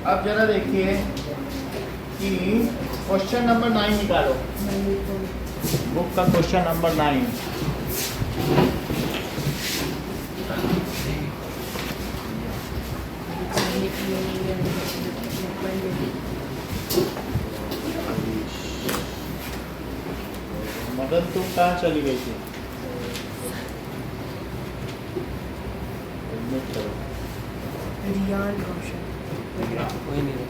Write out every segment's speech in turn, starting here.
अब जरा देखिए कि क्वेश्चन नंबर 9 निकालो, बुक का क्वेश्चन नंबर 9। मदन तुम कहाँ चली गई थी? एडमिट करो। रियान रोशन कोई नहीं।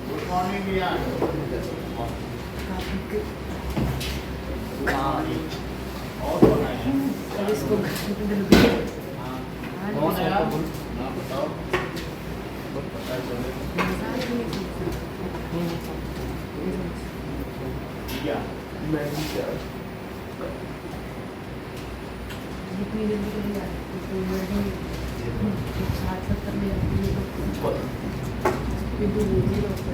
Good morning Riyan. और कौन आया है? और इसको कौन है आप? हाँ बताओ। पता चले क्या? मैं भी क्या जितनी जल्दी कभी आ तो वर्डिंग 60-70 में आती है तो बिल्कुल नहीं होता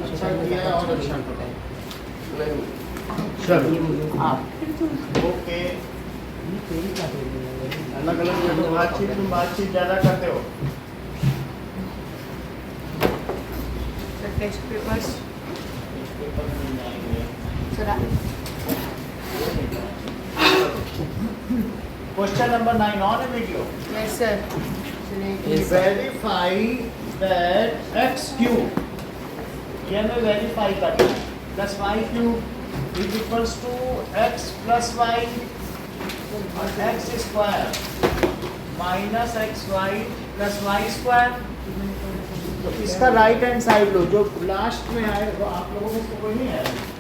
अच्छा किया और अच्छा करा। चलो आप ओके। अलग अलग जगह बातचीत, तुम बातचीत ज़्यादा करते हो। टेस्ट पेपर्स पेपर मिल जाएंगे। सर क्वेश्चन नंबर 9 ऑन है video. Yes sir Yes, sir. Verify that x cube, ये हमें वेरीफाई करना है, plus y cube is equals to x plus y और x square minus x y plus y square. तो इसका right hand side लो, जो last में आए वो आप लोगों को इसको कोई नहीं है।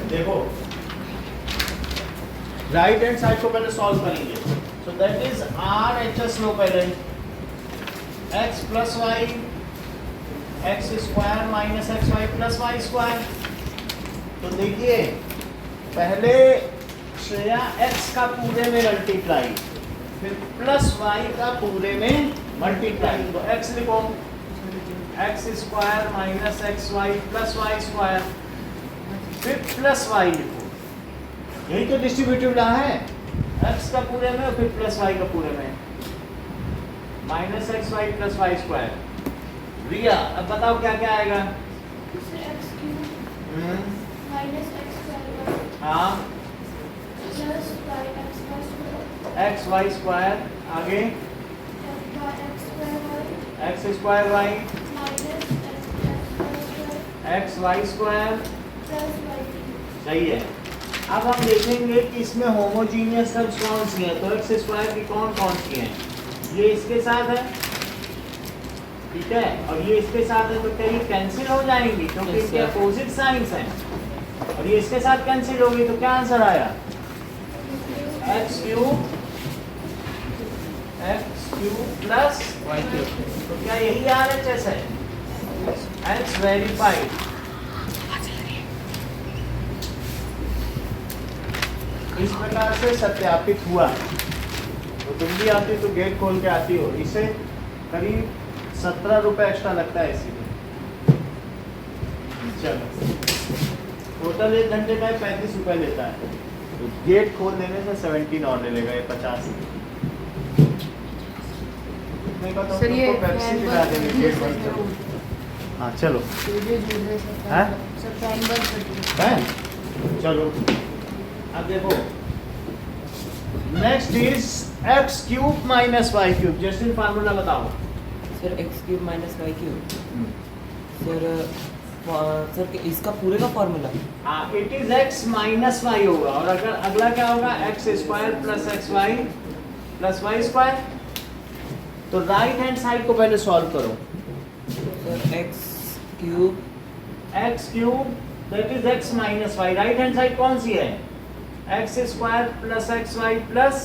देखो राइट हैंड साइड को पहले सॉल्व करेंगे। So that is R H S लो पहले, x plus y x square minus x y plus y square. तो देखिए पहले श्रेया एक्स का पूरे में मल्टीप्लाई, फिर प्लस वाई का पूरे में मल्टीप्लाई। तो एक्स लिखो, x square minus x y plus y square, फिर प्लस वाई लिखो। यही तो डिस्ट्रीब्यूटिव ला है, एक्स का पूरे में और फिर प्लस वाई का पूरे में, minus x y plus y square. Riya अब बताओ क्या क्या आएगा? हाँ एक्स वाई स्क्वायर, आगे x square y x y square. सही है। अब हम देखेंगे कि इसमें होमोजीनियस टर्म्स कौन सी हैं। तो एक्स स्क्वायर की कौन कौन सी हैं? ये इसके साथ है, ठीक है, और ये इसके साथ है। तो क्या ये कैंसिल हो जाएंगी क्योंकि इनके अपोजिट साइंस हैं। और ये इसके साथ कैंसिल होगी तो क्या आंसर आया? X cube plus y cube. तो क्या यही आर एच एस है? X verified. इस प्रकार से सत्यापित हुआ। तो तुम भी आती तो गेट खोल के आती हो। इसे करीब 17 रुपये एक्स्ट्रा लगता है इसी में। चलो टोटल 1 घंटे का 35 रुपये लेता है। तो गेट खोल देने से 17 और ले लेगा ये 50। इतने का तो सर ये तुमको पेप्सी पिला देंगे गेट बंद करो। हाँ चलो हैं? सर फैन बंद कर दीजिए। हैं? चलो अब देखो next is x cube minus y cube. जैसे फार्मूला बताओ। Sir x cube minus y cube. Sir इसका पूरे का formula it is x minus y होगा, और अगर अगला क्या होगा? X square plus x y plus y square. तो राइट हैंड साइड को पहले सॉल्व करो। Sir x cube that is x minus y. Right hand side कौन सी है? X square plus x y plus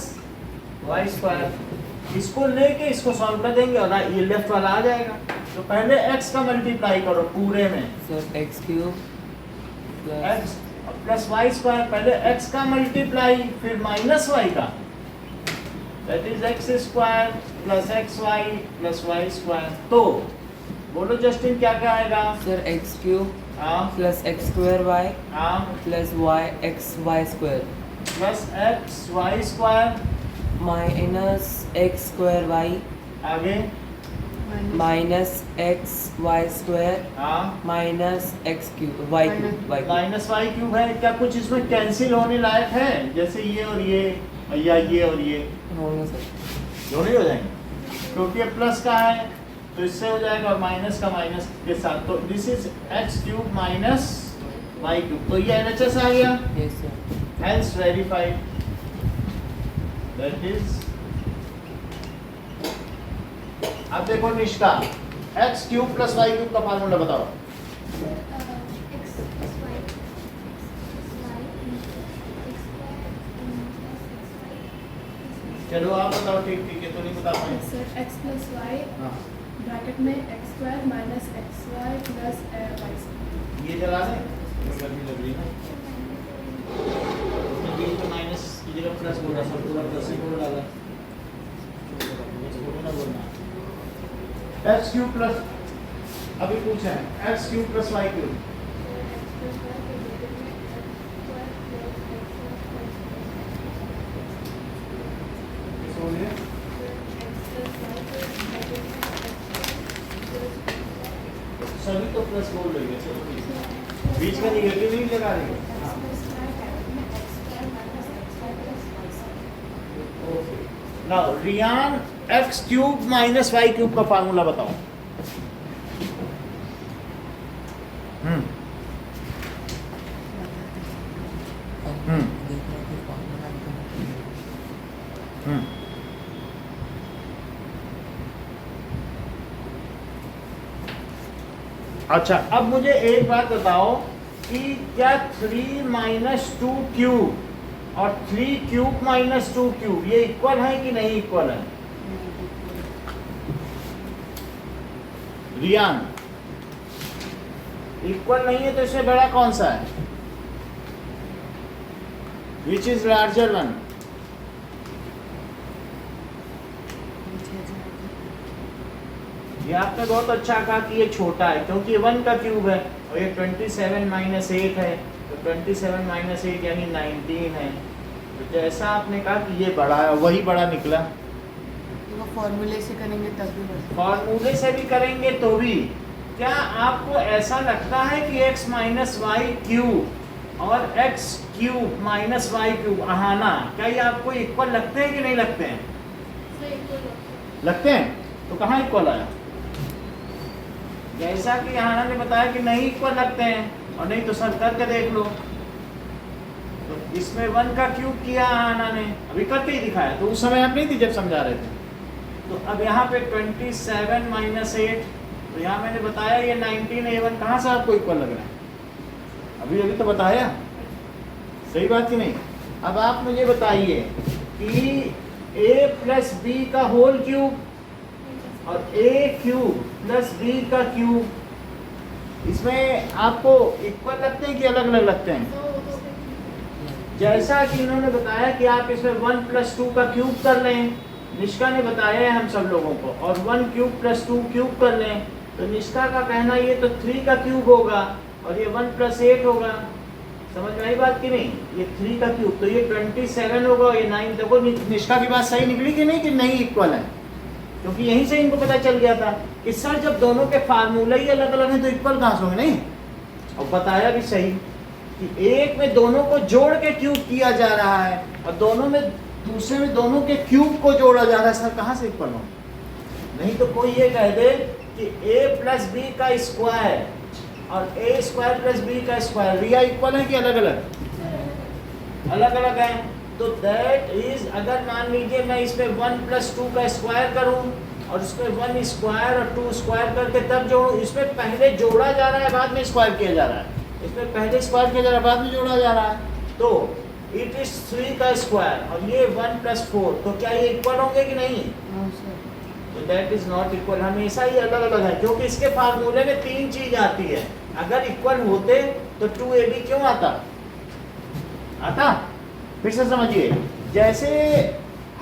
y square. इसको लेके इसको सॉल्व कर देंगे और ये लेफ्ट वाला आ जाएगा। तो पहले x का मल्टीप्लाई करो पूरे में, sir x cube x plus y square. पहले x का मल्टीप्लाई फिर माइनस वाई का, that is x square plus x y plus y square. तो बोलो जस्टिन क्या क्या आएगा? सर एक्स क्यूब हाँ प्लस एक्स स्क्वायर वाई हाँ plus y x y square plus x y square, minus x square y आगे minus x y square हाँ minus x cube y cube y cube. Minus y cube है। क्या कुछ इसमें cancel होने लायक है? जैसे ये और ये या ये और ये होंगे सर। दोनों ही हो जाएंगे क्योंकि ये प्लस का है तो इससे हो जाएगा और माइनस का माइनस के साथ। तो this is x cube minus y cube. तो ये एलएचएस आ गया, yes sir. Hence verified. That is, अब देखो Nishka, x cube plus y cube का फार्मूला बताओ। चलो आप बताओ। ठीक ठीक है, तो नहीं बता पाए। सर एक्स प्लस वाई हाँ ब्रैकेट में x square minus x y plus y square. ये जला दें, कोई गर्मी लग रही है ना। उसमें बीच में माइनस की जगह प्लस बोला, सब पूरा प्लस ही बोल डाला। इसको ना बोलना एक्स क्यूब प्लस, अभी पूछा है x cube plus y cube. सभी तो प्लस बोल रही है, चलो ठीक है। बीच में निगेटिव नहीं लगा रही है। Now Riyan, x cube minus y cube का फार्मूला बताओ। अच्छा, अब मुझे एक बात बताओ कि क्या 3 माइनस टू क्यूब और 3 क्यूब माइनस टू क्यूब ये इक्वल है कि नहीं इक्वल है? रियान, इक्वल नहीं है तो इससे बड़ा कौन सा है? Which is larger one? ये आपने बहुत अच्छा कहा कि ये छोटा है क्योंकि 1 का क्यूब है और ये 27 माइनस 8 है, तो 27 माइनस 8 यानी 19 है। तो जैसा आपने कहा कि ये बड़ा है, वही बड़ा निकला। वो फॉर्मूले से करेंगे तब भी बढ़ता फॉर्मूले से भी करेंगे तो भी। क्या आपको ऐसा लगता है कि x माइनस वाई क्यूब और x cube minus y cube Aahana, क्या ये आपको इक्वल लगते हैं कि नहीं लगते हैं? लगते हैं। तो कहाँ इक्वल आया? जैसा कि आहाना ने बताया कि नहीं इक्वल लगते हैं, और नहीं तो सर करके देख लो। तो इसमें 1 का क्यूब किया आहाना ने, अभी करके ही दिखाया, तो उस समय आप नहीं थी जब समझा रहे थे। तो अब यहाँ पे 27 माइनस 8, तो यहाँ मैंने बताया ये 19 A1 कहाँ से आपको इक्वल लग रहा है? अभी अभी तो बताया, सही बात कि नहीं? अब आप मुझे बताइए कि a प्लस बी का होल क्यूब और a क्यूब प्लस b का क्यूब, इसमें आपको इक्वल लगते हैं कि अलग अलग लगते हैं? जैसा कि इन्होंने बताया कि आप इसमें 1 प्लस 2 का क्यूब कर लें, निष्का ने बताया है हम सब लोगों को, और 1 क्यूब प्लस 2 क्यूब कर लें, तो निष्का का कहना ये तो 3 का क्यूब होगा और ये 1 प्लस 8 होगा। समझ में आई बात कि नहीं? ये 3 का क्यूब, तो ये 27 होगा और ये 9। देखो निष्का की बात सही निकली कि नहीं, कि नहीं इक्वल है? क्योंकि यहीं से इनको पता चल गया था कि सर जब दोनों के फार्मूले ही अलग अलग हैं तो इक्वल कहाँ से होंगे? नहीं, और बताया भी सही कि एक में दोनों को जोड़ के क्यूब किया जा रहा है और दोनों में दूसरे में दोनों के क्यूब को जोड़ा जा रहा है। सर कहाँ से इक्वल हो? नहीं तो कोई ये कह दे कि a प्लस बी का स्क्वायर और a स्क्वायर प्लस बी का स्क्वायर, रिया इक्वल है कि अलग अलग? अलग अलग है। तो दैट इज, अगर मान लीजिए मैं इसमें 1 प्लस 2 का स्क्वायर करूं और इसमें 1 स्क्वायर और 2 स्क्वायर करके तब जोड़ूं, इसमें पहले जोड़ा जा रहा है बाद में स्क्वायर किया जा रहा है। इसमें पहले स्क्वायर की जगह बाद में जोड़ा जा रहा है, तो इट इज 3 का स्क्वायर और ये 1 + 4, तो क्या ये इक्वल होंगे कि नहीं? हाँ सर। तो दैट इज नॉट इक्वल, हमेशा ही अलग अलग है, क्योंकि इसके फार्मूले में 3 चीज आती है। अगर इक्वल होते तो 2ab क्यों आता? फिर से समझिए, जैसे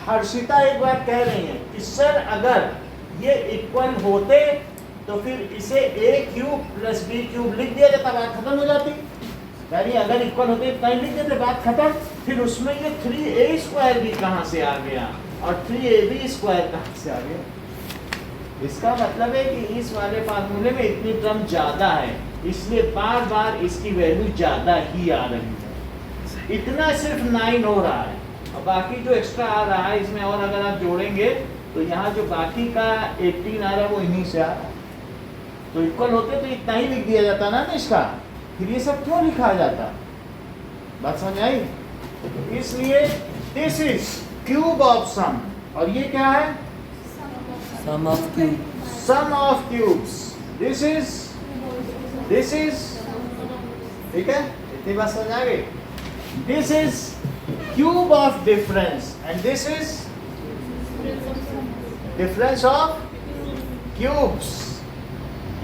हर्षिता एक बार कह रही है कि सर अगर ये इक्वल होते तो फिर इसे a³ + b³ लिख दिया जाता, बात खत्म हो जाती। यानी अगर इक्वल होते इतना ही लिख देते, बात खत्म। फिर उसमें ये 3a² भी कहाँ से आ गया और 3ab² कहाँ से आ गया? इसका मतलब है कि इस वाले फार्मूले में इतनी टर्म ज्यादा है, इसलिए बार बार इसकी वैल्यू ज्यादा ही आ रही है। इतना सिर्फ 9 हो रहा है और बाकी जो एक्स्ट्रा आ रहा है इसमें, और अगर आप जोड़ेंगे तो यहाँ जो बाकी का 18 आ रहा है वो इन्हीं से आ रहा है। तो इक्वल होते तो इतना ही लिख दिया जाता ना इसका, फिर ये सब क्यों लिखा जाता? बात समझ आई? इसलिए this is cube of sum, और ये क्या है? Sum of cube, sum of cubes. This is ठीक है, इतनी बात समझ आ गई? This is cube of difference and this is difference of cubes.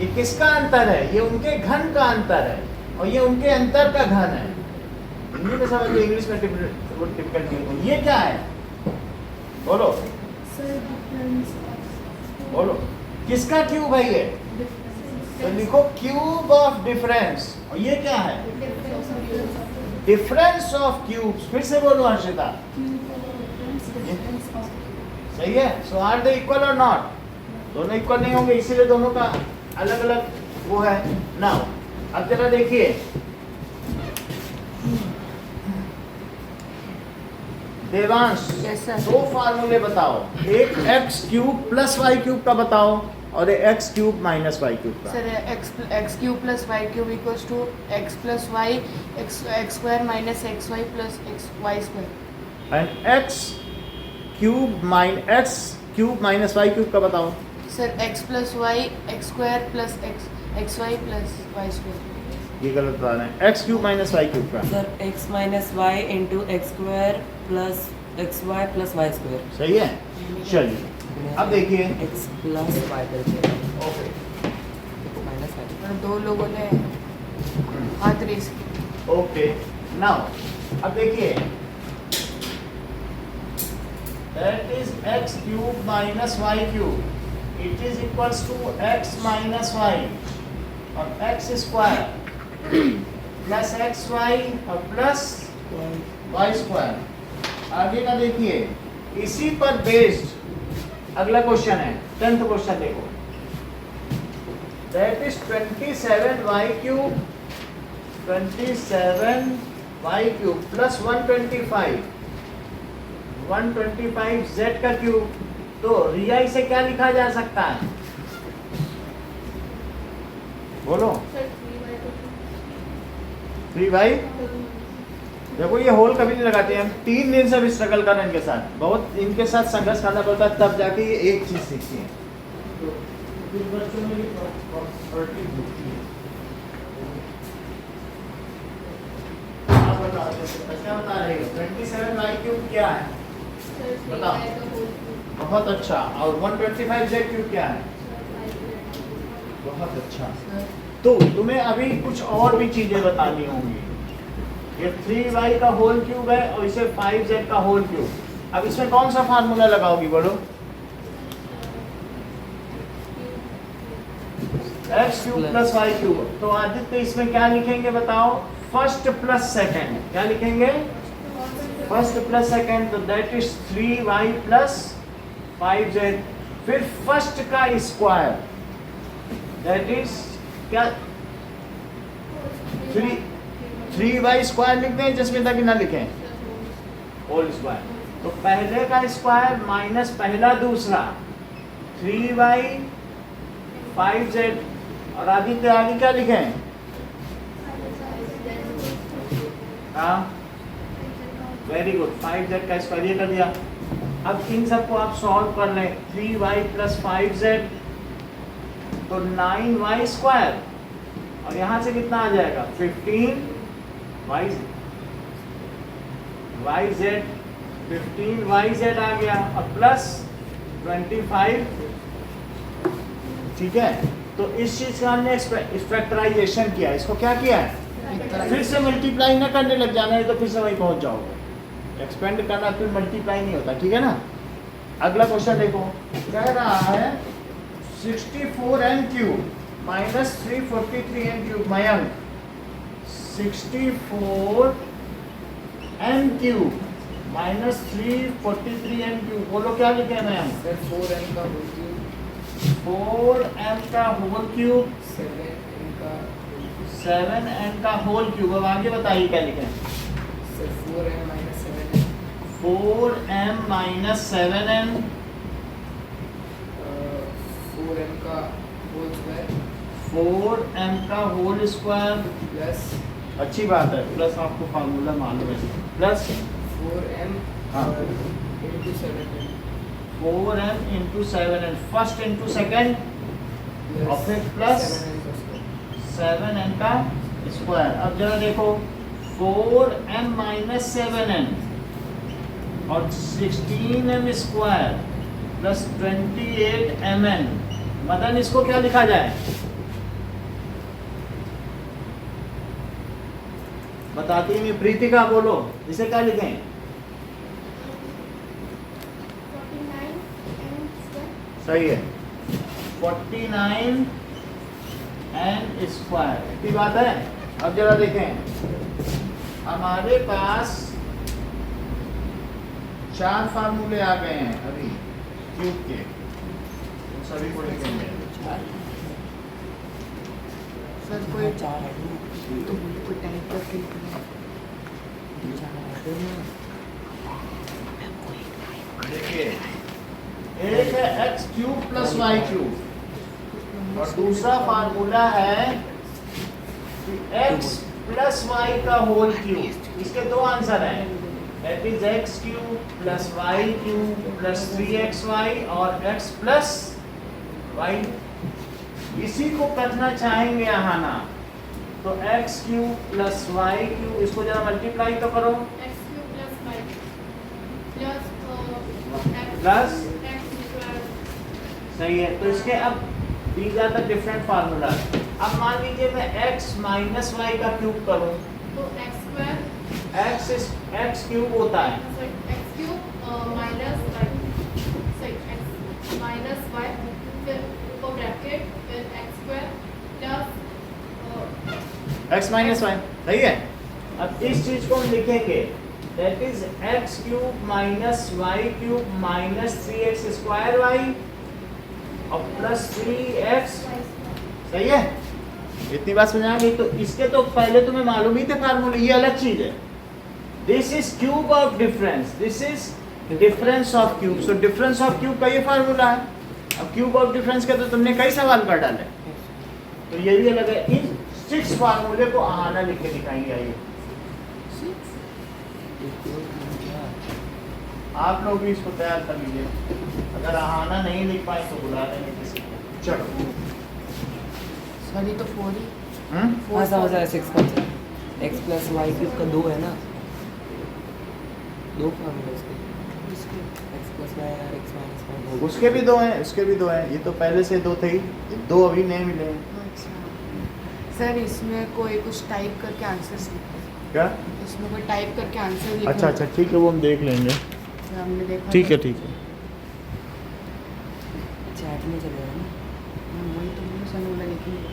ये किसका अंतर है? ये उनके घन का अंतर है और ये उनके अंतर का घन है। हिंदी में समझ लो, इंग्लिश में टिपिकल नहीं। ये क्या है? बोलो बोलो, किसका क्यूब है ये? तो लिखो क्यूब ऑफ डिफरेंस, और ये क्या है? Difference of cubes. फिर से बोलो हर्षिता, सही है? सो आर दे इक्वल और नॉट? दोनों इक्वल नहीं होंगे, इसीलिए दोनों का अलग अलग वो है। नाउ अब जरा देखिए, देवांश Yes, sir. 2 फार्मूले बताओ, एक x³ + y³ का बताओ और एक x³ - y³ का। Sir x³ + y³ = x + y x² - xy + xy²। And x³ - y³ का बताओ। Sir x + y x² + xy + y²। ये गलत बता रहे हैं। x³ - y³ का sir x - y × x² + xy + y²। सही है? चलिए अब देखिए, x + y करके ओके माइनस y। और 2 लोगों ने हाथ रेस किया। ओके नाउ अब देखिए, that is x³ - y³, it is equals to x - y और x² प्लस xy और प्लस y²। आगे का देखिए, इसी पर बेस्ड अगला क्वेश्चन है, 10th क्वेश्चन देखो। That is 27y³ plus 125 z का क्यूब। तो रिया से क्या लिखा जा सकता है? बोलो। 3y। देखो ये होल कभी नहीं लगाते हैं, हम 3 दिन से भी स्ट्रगल कर रहे हैं इनके साथ, बहुत इनके साथ संघर्ष करना पड़ता है, तब जाके ये एक चीज सीखती है। तो फिर बच्चों में प्रॉपर्टी होती है। आप बताओ, क्या बता रहे हो? 27y³ क्या है? बताओ। बहुत अच्छा। और 125z³ क्या है? बहुत अच्छा। तो तुम्हें अभी कुछ और भी चीजें बतानी होंगी। ये 3y का होल क्यूब है और इसे 5z का होल क्यूब। अब इसमें कौन सा फार्मूला लगाओगी? बोलो। x³ + y³। तो आदित्य इसमें क्या लिखेंगे बताओ? First plus second. क्या लिखेंगे? First plus second. तो दैट इज 3y + 5z। फिर फर्स्ट का स्क्वायर, दैट इज क्या? 3y² लिख दें जसमिता की ना लिखें, होल स्क्वायर। तो पहले का स्क्वायर माइनस पहला दूसरा, 3y 5z। और आदित्य आगे क्या लिखें? हाँ वेरी गुड, 5z का स्क्वायर ये कर दिया। अब इन सबको आप सॉल्व कर लें। 3y + 5z तो 9y² और यहाँ से कितना आ जाएगा 15 YZ 15 YZ आ गया अब प्लस 25। ठीक है, तो इस चीज का हमने फैक्टराइजेशन किया, इसको क्या किया है, फिर से मल्टीप्लाई ना करने लग जाना है तो फिर से वहीं पहुंच जाओगे। एक्सपेंड करना फिर मल्टीप्लाई नहीं होता, ठीक है ना। अगला क्वेश्चन देखो, कह रहा है 64n³ minus 343n³ Mayank 64n³ minus 343n³, बोलो क्या लिखे हैं मयंक। सर 4m का होल क्यूब 4m का होल क्यूब 7n का 7n का होल क्यूब। अब आगे बताइए क्या लिखे हैं। Sir 4m minus 7n 4m minus 7n 4m का होल स्क्वायर 4m का होल स्क्वायर। प्लस अच्छी बात है, प्लस आपको फार्मूला मालूम है, प्लस 4m हाँ। into 7n 4m into 7n, first into second और फिर प्लस 7n का स्क्वायर। अब जरा देखो 4m माइनस 7n और 16m square plus 28mn। Madan इसको क्या लिखा जाए, बताती नहीं प्रीतिका, बोलो इसे क्या लिखें। 49n square सही है, 49n स्क्वायर, इतनी बात है। अब जरा देखें, हमारे पास 4 फार्मूले आ गए हैं अभी क्यूब के, उन सभी को लिखेंगे। सर कोई चार है तो कोई टाइप करके लिखना है। देखिए, एक है x³ प्लस y³ और दूसरा फार्मूला है कि x प्लस y का होल क्यूब। इसके दो आंसर हैं, that is x³ plus y³ plus 3xy और x प्लस y। इसी को करना चाहेंगे यहाँ ना, तो x³ प्लस y³, इसको जरा मल्टीप्लाई तो करो, x³ plus y plus plus x square सही है। तो इसके अब these are the different formula. अब मान लीजिए मैं x माइनस वाई का क्यूब करूं, तो x square x क्यूब होता है sorry x cube minus y sorry x minus y फिर ऊपर ब्रैकेट फिर x square plus x minus y, सही है। अब इस चीज को हम लिखेंगे, that is x³ minus y³ minus 3x square y और प्लस 3x, सही है। इतनी बात समझ आ गई। तो इसके तो पहले तुम्हें मालूम ही थे फार्मूले, ये अलग चीज है। This is cube of difference, this is difference of cube. So difference of cube का ये फार्मूला है। अब क्यूब ऑफ डिफरेंस का तो तुमने कई सवाल कर डाले, तो ये भी अलग है। इन 6 फार्मूले को आहाना लिख के दिखाएंगे। आइए आप लोग भी इसको तैयार कर लीजिए, अगर आहाना नहीं लिख पाए तो बुला लेंगे किसी को। चलो सर ये तो 4 ही हाँ समझ आया 6 का x प्लस वाई क्यूब का 2 है ना, 2 फार्मूला उसके x प्लस वाई और x माइनस वाई। उसके भी 2 हैं, इसके भी 2 हैं। ये तो पहले से 2 थे ही, 2 अभी नए मिले हैं। अच्छा सर इसमें कोई कुछ टाइप करके आंसर्स लिखो, क्या? इसमें कोई टाइप करके आंसर लिखो। अच्छा अच्छा ठीक है, वो हम देख लेंगे। हमने देखा ठीक है था। ठीक है। चैट में चलेगा ना। वही तो मैंने सर बोला लिखेंगे।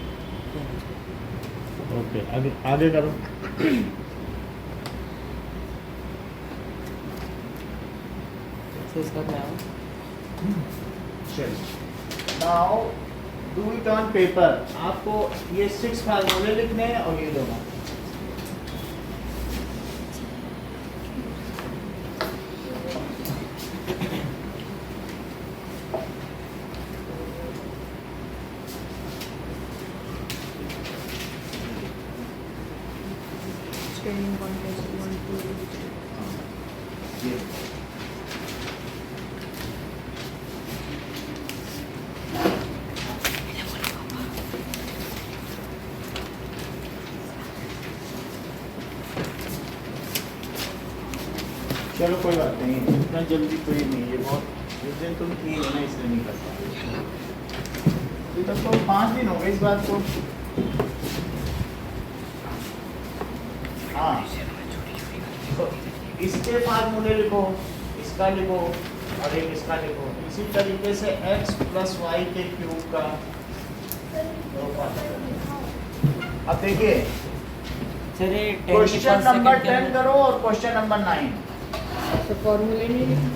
ओके, आगे आगे करो। तो इसका क्या है? चलिए, now do it on paper. आपको ये 6 फार्मूले लिखने हैं और ये दोनों। Training contest 1 2 ये चलो कोई बात नहीं, इतना जल्दी कोई नहीं, ये बहुत उस दिन तुम थी ना इसलिए नहीं कर पाए। अभी तक तो 5 दिन हो गए इस बात को। हाँ, तो इसके फार्मूले लिखो, इसका लिखो और एक इसका लिखो। इसी तरीके से x प्लस वाई के क्यूब का दो फार्मूला। अब देखिए सर ये 10 क्वेश्चन नंबर 10 करो और क्वेश्चन नंबर 9। तो फॉर्मूले नहीं लिखा।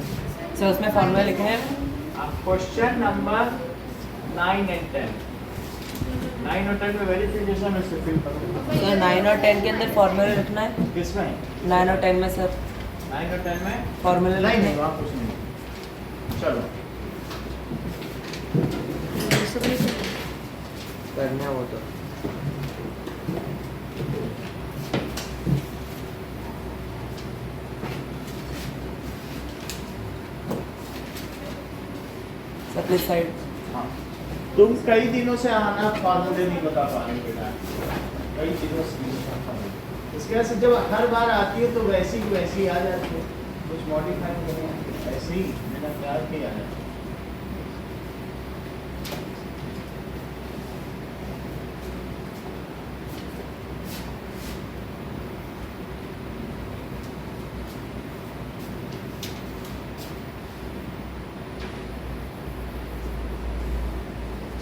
सर उसमें फॉर्मूला लिखे हैं। अब क्वेश्चन नंबर 9 एंड 10, 9 और 10 में वेरिफिकेशन इससे फिल करो। सर 9 और 10 के अंदर फॉर्मूला लिखना है। किसमें? 9 और 10 में सर 9 और 10 में फॉर्मूला नहीं लिखना नहीं है। वहाँ कुछ नहीं। चलो ये सब नहीं करना। करना है वो तो। Sir please side. हाँ, तुम कई दिनों से आना फार्मूले नहीं बता पा रहे बेटा, कई दिनों से नहीं बता पा रहे। इसके वजह से जब हर बार आती है तो वैसी की वैसी आ जाती है, कुछ मॉडिफाई नहीं है, ऐसे ही बिना प्यार के आ जाती है।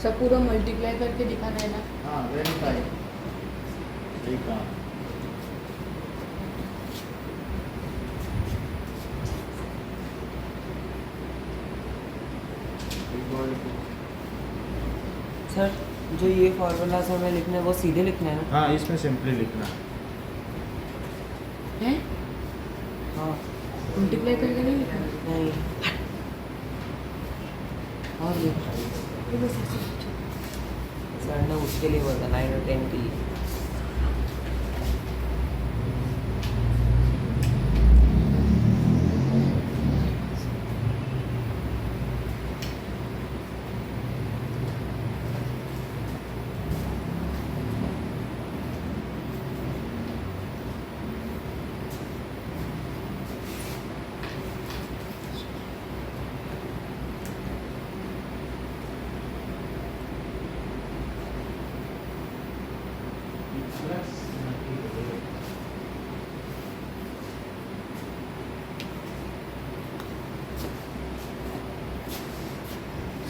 सब पूरा मल्टीप्लाई करके दिखाना है ना। हाँ वेरीफाई, सही कहा। सर जो ये फॉर्मूला से हमें लिखना है वो सीधे लिखना है ना। हाँ इसमें सिंपली लिखना हैं? हाँ मल्टीप्लाई करके नहीं लिखा। नहीं और लिखना है। ये बस ऐसे लिखो। सर ने उसके लिए बोला 9 और 10 के लिए।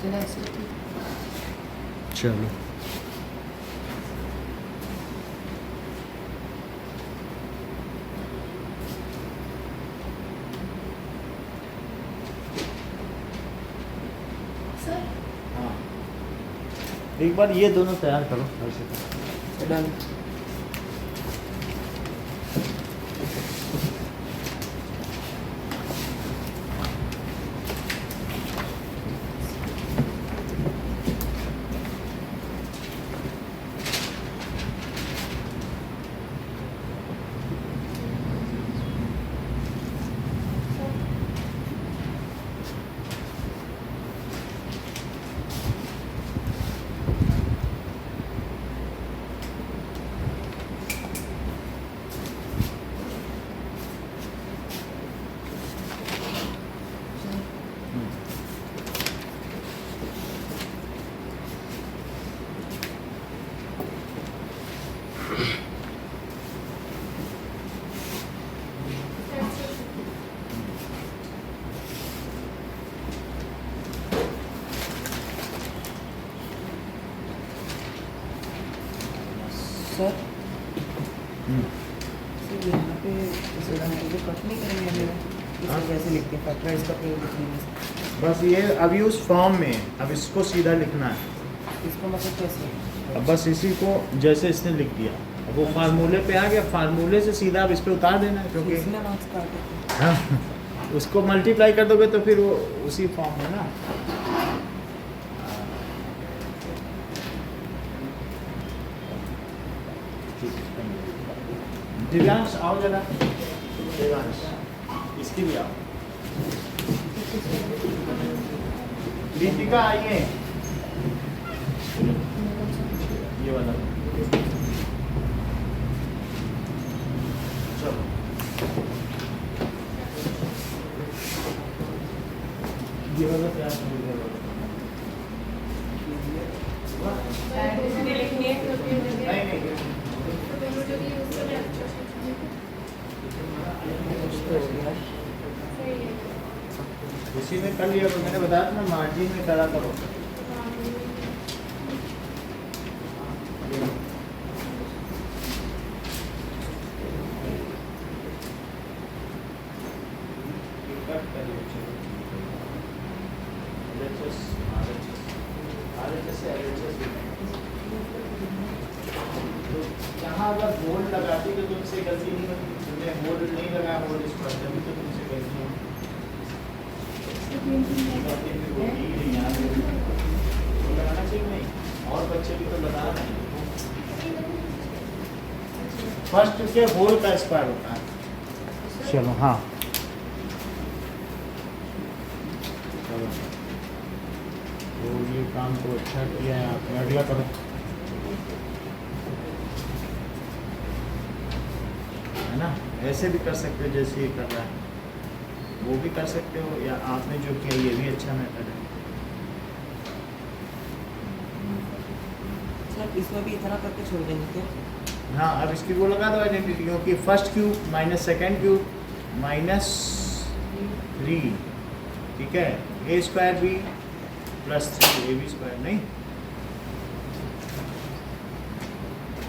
चलो ऐसे ठीक। चलो सर हाँ, एक बार ये दोनों तैयार करो ऐसे करो। डन। सर सर यहाँ पे कट नहीं करेंगे मेरा हाँ? इसे कैसे लिखते हैं फैक्टराइज का प्रयोग लिखेंगे। बस ये अभी उस फॉर्म में है, अब इसको सीधा लिखना है। इसको मतलब कैसे। अब बस इसी को जैसे इसने लिख दिया, अब वो फार्मूले पे आ गया, फार्मूले से सीधा अब इस पे उतार देना है क्योंकि इसमें मार्क्स काटे थे। हाँ, उसको मल्टीप्लाई कर दोगे तो फिर वो उसी फॉर्म में ना। दिव्यांश आओ जरा, दिव्यांश इसकी भी आओ। दीपिका आइए, ये वाला चलो। ये वाला क्या समझ रहे हो? Identity लिखनी है। नहीं नहीं तो दोनों जगह यूज करना है। सही है। उसी में कर लिया, मैंने बताया था ना, मार्जिन में करा करो। यहाँ अगर होल्ड लगाती तो तुमसे गलती नहीं होती, तुमने होल्ड नहीं लगाया, होल्ड इस पर तभी तो तुमसे गलती होगी। लगाना चाहिए नहीं, और बच्चे भी तो लगा रहे हैं। फर्स्ट के होल का स्क्वायर होता है। चलो हाँ, चलो तो ये काम तो अच्छा किया है आपने। अगला करो। है ना, ऐसे भी कर सकते हो जैसे ये कर रहा है, वो भी कर सकते हो, या आपने जो किया ये भी अच्छा मेथड है। सर इसमें भी इतना करके छोड़ देंगे क्या? हाँ, अब इसकी वो लगा दो आइडेंटिटी, क्योंकि first cube minus second cube minus 3, ठीक है, a square B plus 3 A B square. नहीं,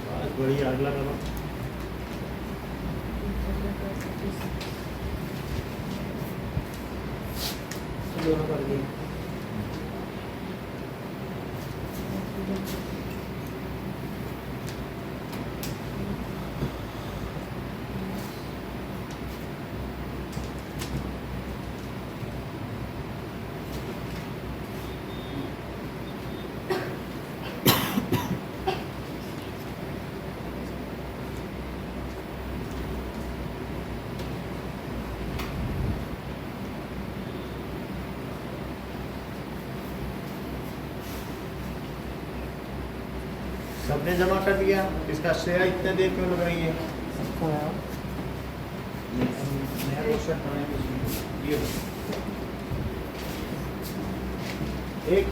बहुत बढ़िया। अगला करो। दोनों कर दिए। सबने जमा कर दिया, इसका श्रेय इतने देर क्यों लग रही है? सबको यार नया क्वेश्चन बनाएंगे इसमें। ये एक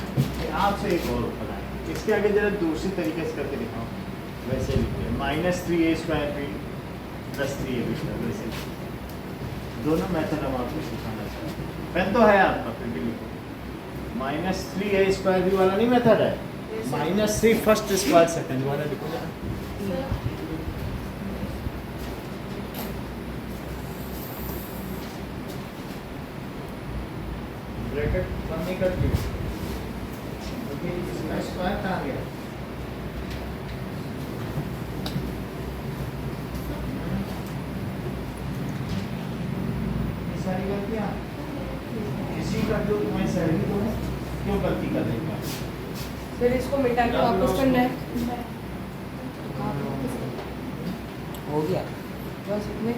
आपसे एक और बनाए, इसके आगे जरा दूसरी तरीके से करके दिखाओ। वैसे लिखिए minus 3 A square B plus 3 A B square. वैसे दोनों मेथड हम आपको सिखाना चाहते हैं। पेन तो है आपका, फिर भी लिखो। माइनस 3 ए स्क्वायर बी वाला नहीं मेथड है, माइनस 3 फर्स्ट स्क्वायर सेकंड वाला लिखो ना। ब्रैकेट बंद नहीं कर दिए, क्योंकि इसका स्क्वायर कहाँ गया? ये सारी गलतियाँ किसी का जो तुम्हें सही हो, क्यों गलती कर रही है? फिर इसको मिटा के वापस करना है। हो गया। बस इतने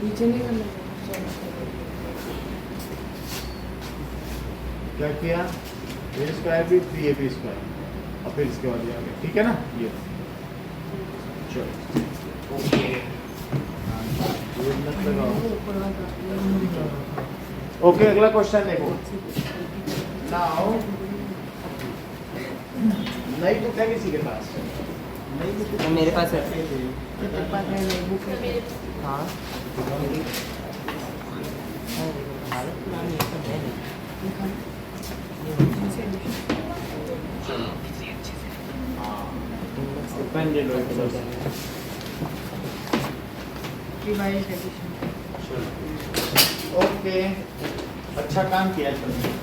नीचे नहीं करना चाहिए। क्या किया? ए स्क्वायर भी 3 ए बी स्क्वायर, और फिर इसके बाद ये आ गया, ठीक है ना? ये चलो ओके। ओके, अगला क्वेश्चन देखो। नाउ नहीं बुक है किसी के पास? नहीं बुक तो मेरे पास है। हाँ हालत पुरानी है, सब है नहीं। पेन ले लो। Revise addition. ओके, अच्छा काम किया तुमने।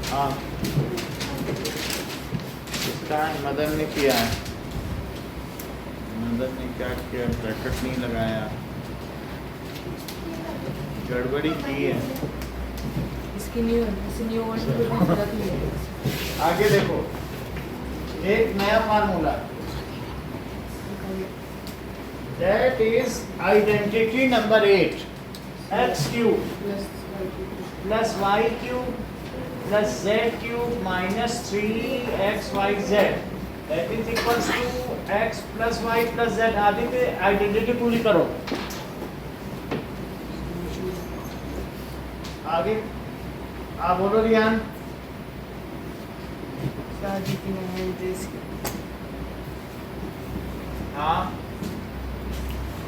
हाँ, इसका मदन ने किया है। मदन ने क्या किया? ब्रैकेट नहीं लगाया, गड़बड़ी की है। इसकी न्यू वर्ड में गलत नहीं है। आगे देखो, एक नया formula, that is identity number 8, x cube plus y cube plus z cube minus 3xyz that is equals to x plus y plus z। Aditya identity पूरी करो। आगे आप बोलो रियान। हाँ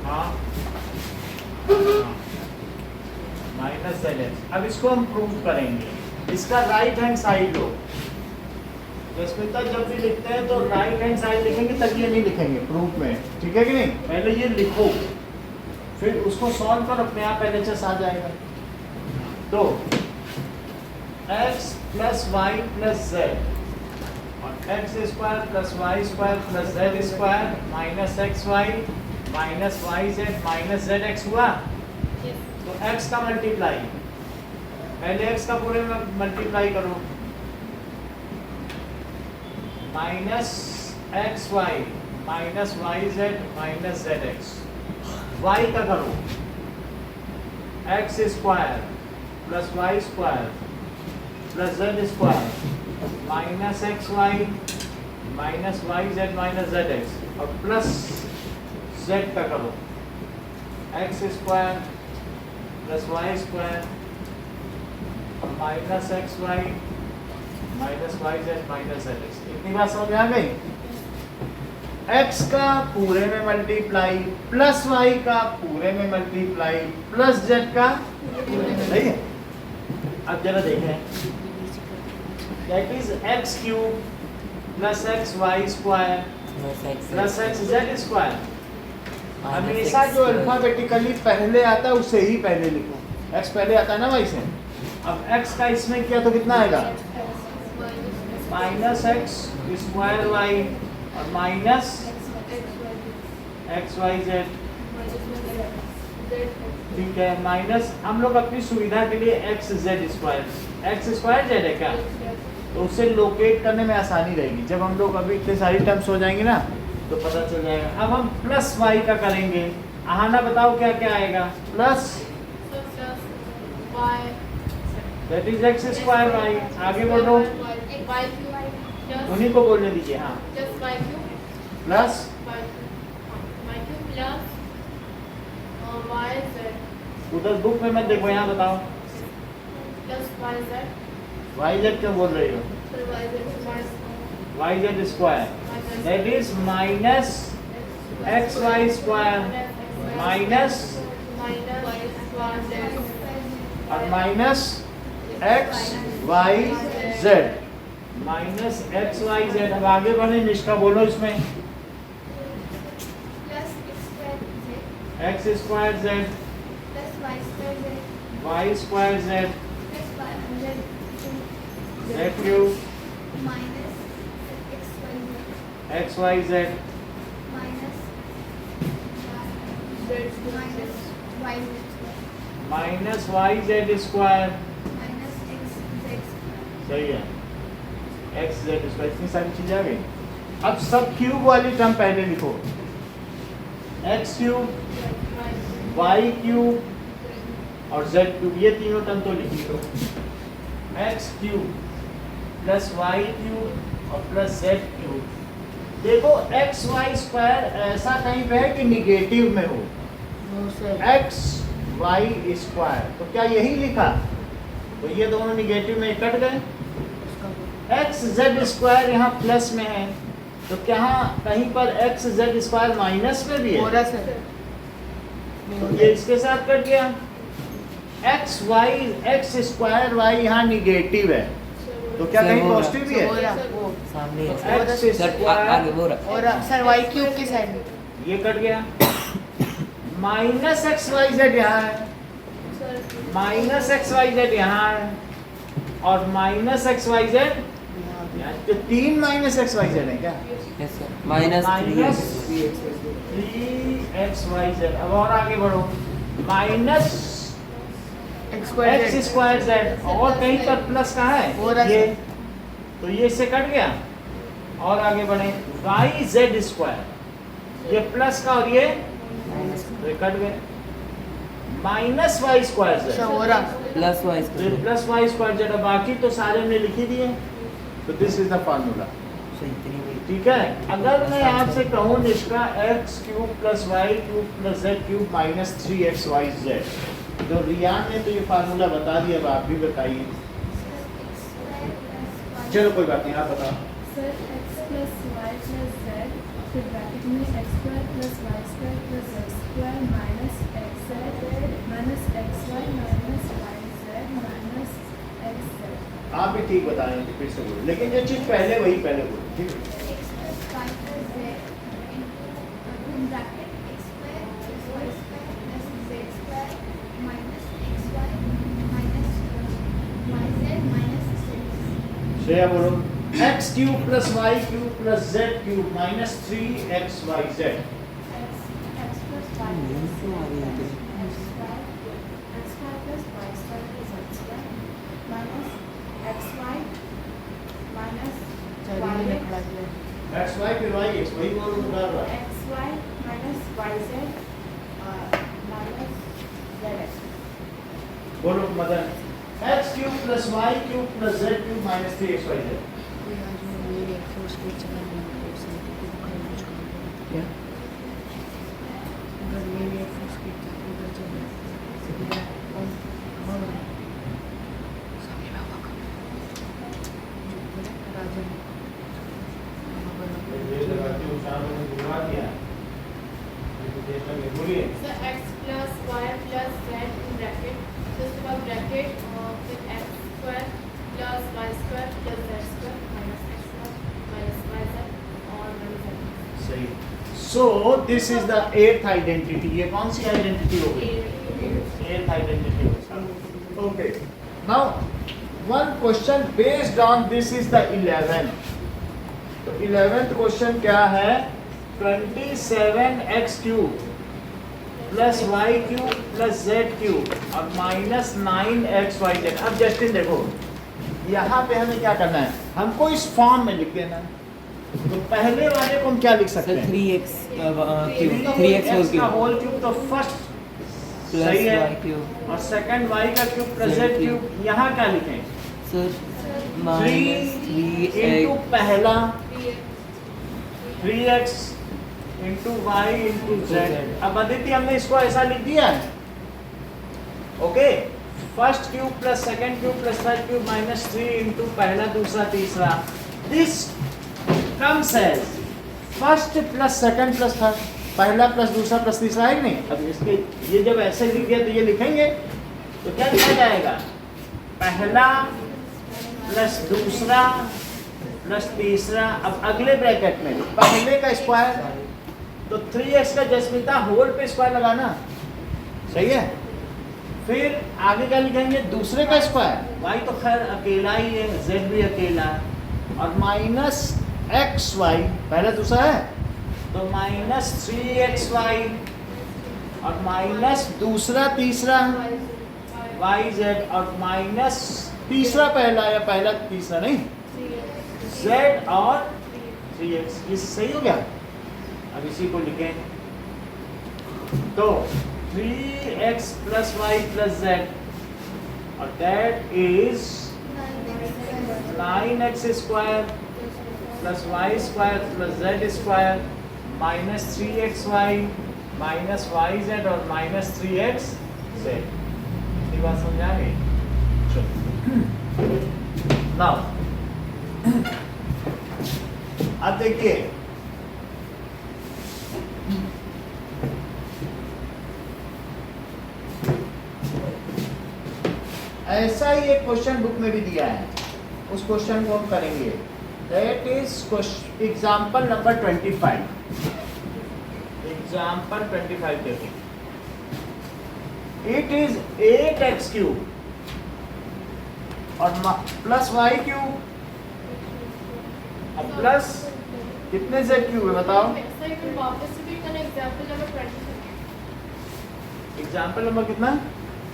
हाँ माइनस जेड एक्स। अब इसको हम प्रूव करेंगे। इसका राइट हैंड साइड लो। जसमिता जब भी लिखते हैं तो राइट हैंड साइड लिखेंगे, तक ये नहीं लिखेंगे प्रूफ में, ठीक है कि नहीं? पहले ये लिखो, फिर उसको सॉल्व करो, अपने आप LHS आ जाएगा। तो x plus y plus z और x square plus y square plus z square minus x y minus y z minus z x हुआ। तो x का मल्टीप्लाई, पहले x का पूरे में मल्टीप्लाई करो, minus x y minus y z minus z x. Y का करो x square plus y square plus z square minus x y minus y z minus z x और plus z का करो x square plus y square minus x y minus y z minus z x. इतनी बात समझ में आ गई? x का पूरे में मल्टीप्लाई प्लस y का पूरे में मल्टीप्लाई प्लस z का सही है। अब जरा देखें, that is x cube plus x y square plus x z square. हमेशा जो अल्फाबेटिकली पहले आता है उसे ही पहले लिखो। x पहले आता है ना y से। अब x का इसमें किया तो कितना आएगा? माइनस एक्स स्क्वायर वाई और माइनस एक्स वाई जेड, ठीक है। माइनस हम लोग अपनी सुविधा के लिए एक्स जेड स्क्वायर जेड है क्या, तो उसे लोकेट करने में आसानी रहेगी। जब हम लोग अभी इतने सारी टर्म्स हो जाएंगे ना तो पता चल जाएगा। अब हम प्लस वाई का करेंगे। आहाना बताओ क्या क्या आएगा? Plus that is x square y. आगे बढ़ो, उन्हीं को बोलने दीजिए। हाँ प्लस उधर बुक में मत देखो, यहाँ बताओ वाई जेड क्यों बोल रही हो? Y z square that is minus x y square minus और minus x y z minus x y z. अब आगे बढ़े, निष्ठा बोलो इसमें। X square z y square z z cube x y z minus y z square. सही है, x z square. इतनी सारी चीजें आ गई। अब सब क्यूब वाली टर्म पहले लिखो, एक्स क्यूब वाई क्यूब और जेड क्यूब। ये तीनों टर्म तो लिख लो। X cube plus y cube और प्लस जेड क्यूब। देखो एक्स वाई स्क्वायर ऐसा कहीं पे है कि निगेटिव में हो, एक्स वाई स्क्वायर, तो क्या यही लिखा? तो ये दोनों निगेटिव में कट गए। एक्स जेड स्क्वायर यहाँ प्लस में है, तो क्या कहीं पर एक्स जेड स्क्वायर माइनस में भी है? तो ये इसके साथ कट गया। X y x square y यहाँ निगेटिव है, तो क्या कहीं पॉजिटिव भी है? सामने एक्स आगे बोल स्क्वायर रहा सर वाई क्यूब की साइड में ये कट गया। माइनस एक्स वाई जेड यहाँ है, माइनस एक्स वाई जेड यहाँ है और माइनस एक्स वाई जेड। तो तीन माइनस एक्स वाई जेड है क्या? Yes sir, minus three x y z. अब और आगे बढ़ो, माइनस एक्स स्क्वायर जेड और कहीं पर प्लस कहाँ है? ये, तो ये इससे कट गया। और आगे बढ़े, वाई जेड स्क्वायर, ये प्लस का और ये तो ये कट गए। Minus y square z plus y plus y square z. बाकी तो सारे हमने लिख ही दिए। तो दिस इज द फार्मूला। ठीक है, अगर मैं आपसे कहूँ Nishka x cube plus y cube plus z cube minus 3xyz, तो रियान ने तो ये फार्मूला बता दिया, अब आप भी बताइए। चलो कोई बात नहीं, आप बताओ। Sir x plus y plus z, फिर ब्रैकेट में x square plus y square plus z square minus x z minus x y minus y z minus x z. आप भी ठीक बताएंगे, फिर से बोलो, लेकिन जो चीज़ पहले वही पहले बोलो, ठीक है? श्रेया बोलो। X cube plus y cube plus z cube minus 3xyz। X y फिर वाई एक्स, वही बोल रहा है। बोलो Madan. X cube plus y cube plus z cube minus 3xyz। क्या? ये लगाते हो शाम में बुलवा दिया। बोलिए। So x plus y plus z in bracket, just above bracket with x square plus y square plus z square minus x square minus yz और minus z। सही। So this is the eighth identity। ये कौन सी identity हो गई? Eighth identity हो गई। Okay. Now one question based on this is the 11th। तो 11th question क्या है? 27x cube plus y cube plus z cube और माइनस 9xyz। अब जस्टिन देखो, यहाँ पे हमें क्या करना है, हमको इस फॉर्म में लिख देना है। तो पहले वाले को हम क्या लिख सकते सर हैं? 3x क्यूब 3x का होल होल क्यूब तो फर्स्ट प्लस सही है, y क्यूब और सेकंड y का cube plus Z z cube. यहाँ क्या लिखें? सर 3 माइनस इंटू 3x पहला 3x into Y into Z. अब अदिति हमने इसको ऐसा लिख दिया है, okay. First cube plus second cube plus third cube minus 3 into पहला दूसरा तीसरा। This comes as first plus second plus third, पहला प्लस दूसरा प्लस तीसरा है कि नहीं? अब इसके ये जब ऐसे लिख दिया तो ये लिखेंगे तो क्या लिखा जाएगा? पहला प्लस दूसरा प्लस तीसरा। अब अगले ब्रैकेट में पहले का स्क्वायर, तो 3x का जस्मिता होल पे स्क्वायर लगाना, सही है। फिर आगे क्या लिखेंगे? दूसरे का स्क्वायर, y तो खैर अकेला ही है, z भी अकेला है, और माइनस xy, पहला दूसरा है तो माइनस 3xy और माइनस दूसरा तीसरा yz और माइनस तीसरा पहला या पहला तीसरा नहीं, z और 3x। ये सही हो गया। अब इसी को लिखें तो 3x plus y plus z और that is 9x square plus y square plus z square minus 3xy minus y z और माइनस 3x जेड। इतनी बात समझ आ गई? नाउ अब देखिए, ऐसा ही एक क्वेश्चन बुक में भी दिया है, उस क्वेश्चन को हम करेंगे। That is example number 25। Example 25 देखो। इट इज 8x क्यूब और प्लस वाई क्यूब और प्लस कितने z क्यूब है बताओ? So you can वापस repeat an example number 20. Example number कितना?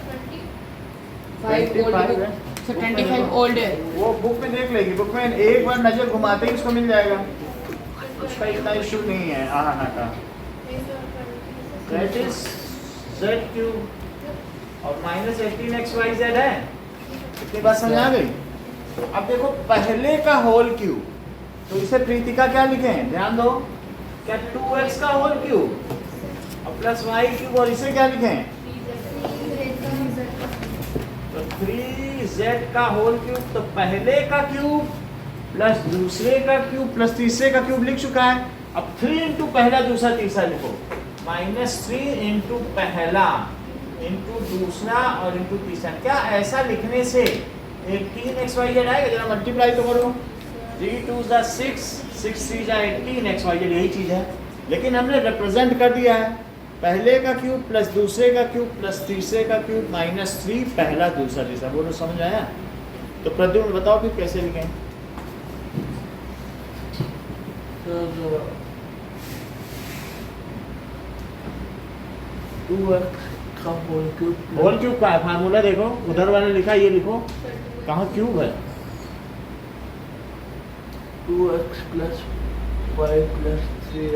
20. 25 है। So 25 old है। वो बुक में देख लेगी, बुक में एक बार नजर घुमाते ही उसको मिल जाएगा, उसका इतना इशू नहीं है आना का। दैट इज z क्यूब और माइनस 18xyz है। इतनी बात समझ आ गई? अब देखो, पहले का होल क्यूब तो इसे प्रीतिका क्या लिखें, ध्यान दो, क्या 2x का होल क्यूब और प्लस वाई क्यूब, और इसे क्या लिखें, तो 3z का होल क्यूब। तो पहले का क्यूब प्लस दूसरे का क्यूब प्लस तीसरे का क्यूब लिख चुका है। अब 3 इंटू पहला दूसरा तीसरा लिखो, -3 इंटू पहला इंटू दूसरा और इंटू तीसरा। क्या ऐसा लिखने से 18xyz आएगा? जरा मल्टीप्लाई तो करो, 3 2 6, 6 3 18xyz, यही चीज है। लेकिन हमने रिप्रेजेंट कर दिया है, पहले का क्यूब प्लस दूसरे का क्यूब प्लस तीसरे का क्यूब -3 पहला दूसरा तीसरा। बोलो समझ आया? तो प्रद्युम्न बताओ फिर कैसे लिखें। सर 2x का होल क्यूब होल क्यूब का है फार्मूला, देखो उधर वाले लिखा, ये लिखो कहाँ क्यूब है। 2x plus y plus 3z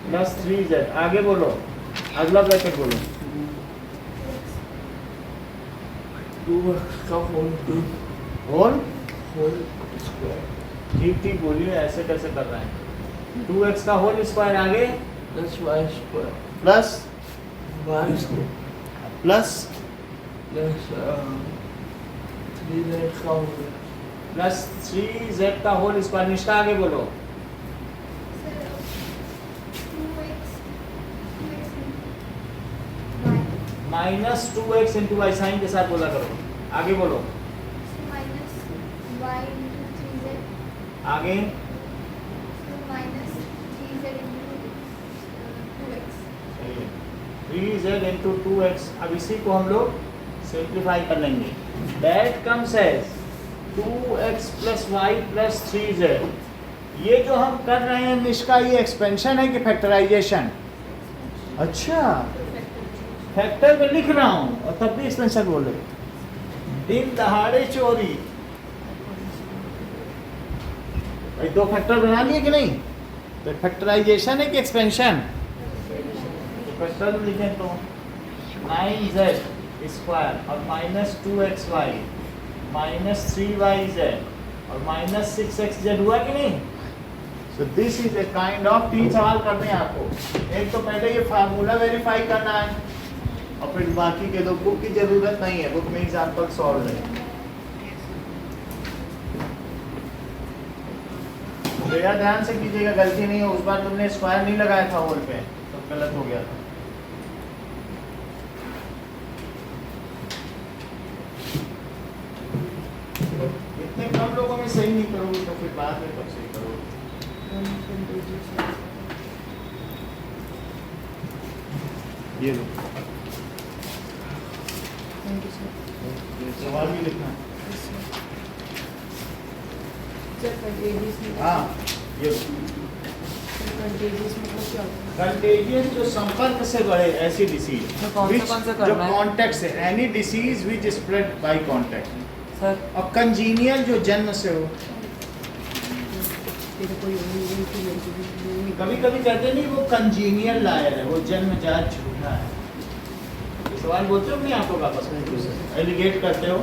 plus 3z। आगे बोलो, अगला ब्रैकेट बोलो। 2x का whole cube whole whole square ठीक ठीक बोलिए, ऐसे कैसे कर रहे हैं। 2x का होल स्क्वायर, आगे plus y square plus y square plus plus 3z का होल प्लस 3z का होल स्क्वायर। निष्ठा आगे बोलो। -2x इंटू वाई, साइन के साथ बोला करो। आगे बोलो, आगे 3z इंटू 2x। अब इसी को हम लोग सिंप्लीफाई कर लेंगे। That comes as 2x plus y plus 3z। ये जो हम कर रहे हैं निष्का, ये एक्सपेंशन है कि फैक्टराइजेशन? अच्छा, फैक्टर में लिख रहा हूँ और तब भी एक्सपेंशन बोल रहे। दिन दहाड़े चोरी, भाई 2 फैक्टर बना लिए कि नहीं? तो फैक्टराइजेशन है कि एक्सपेंशन? फैक्टर में लिखें तो 9z स्क्वायर और -2xy -3yz और -6xz हुआ कि नहीं? So this is a kind of 3 सवाल करने हैं आपको। एक तो पहले ये फार्मूला वेरीफाई करना है और फिर बाकी के दो। बुक की जरूरत नहीं है, बुक में एग्जाम्पल सॉल्व है। तो यार ध्यान से कीजिएगा, गलती नहीं हो। उस बार तुमने स्क्वायर नहीं लगाया था होल पे, तो गलत हो गया था। इतने कम लोगों में सही नहीं करोगे तो फिर बाद में कब सही करोगे? ये लो, सवाल भी लिखना है। हाँ, ये कंटेजियस जो संपर्क से बढ़े, ऐसी डिसीज तो कौन सा जो करना है? कांटेक्ट से, any disease which spread by contact. Sir और कंजीनियल जो जन्म से हो। कभी कभी कहते नहीं वो कंजीनियल लायर है, वो जन्मजात झूठा है। ये सवाल बोलते हो नहीं आप लोग आपस में, एलिगेट करते हो।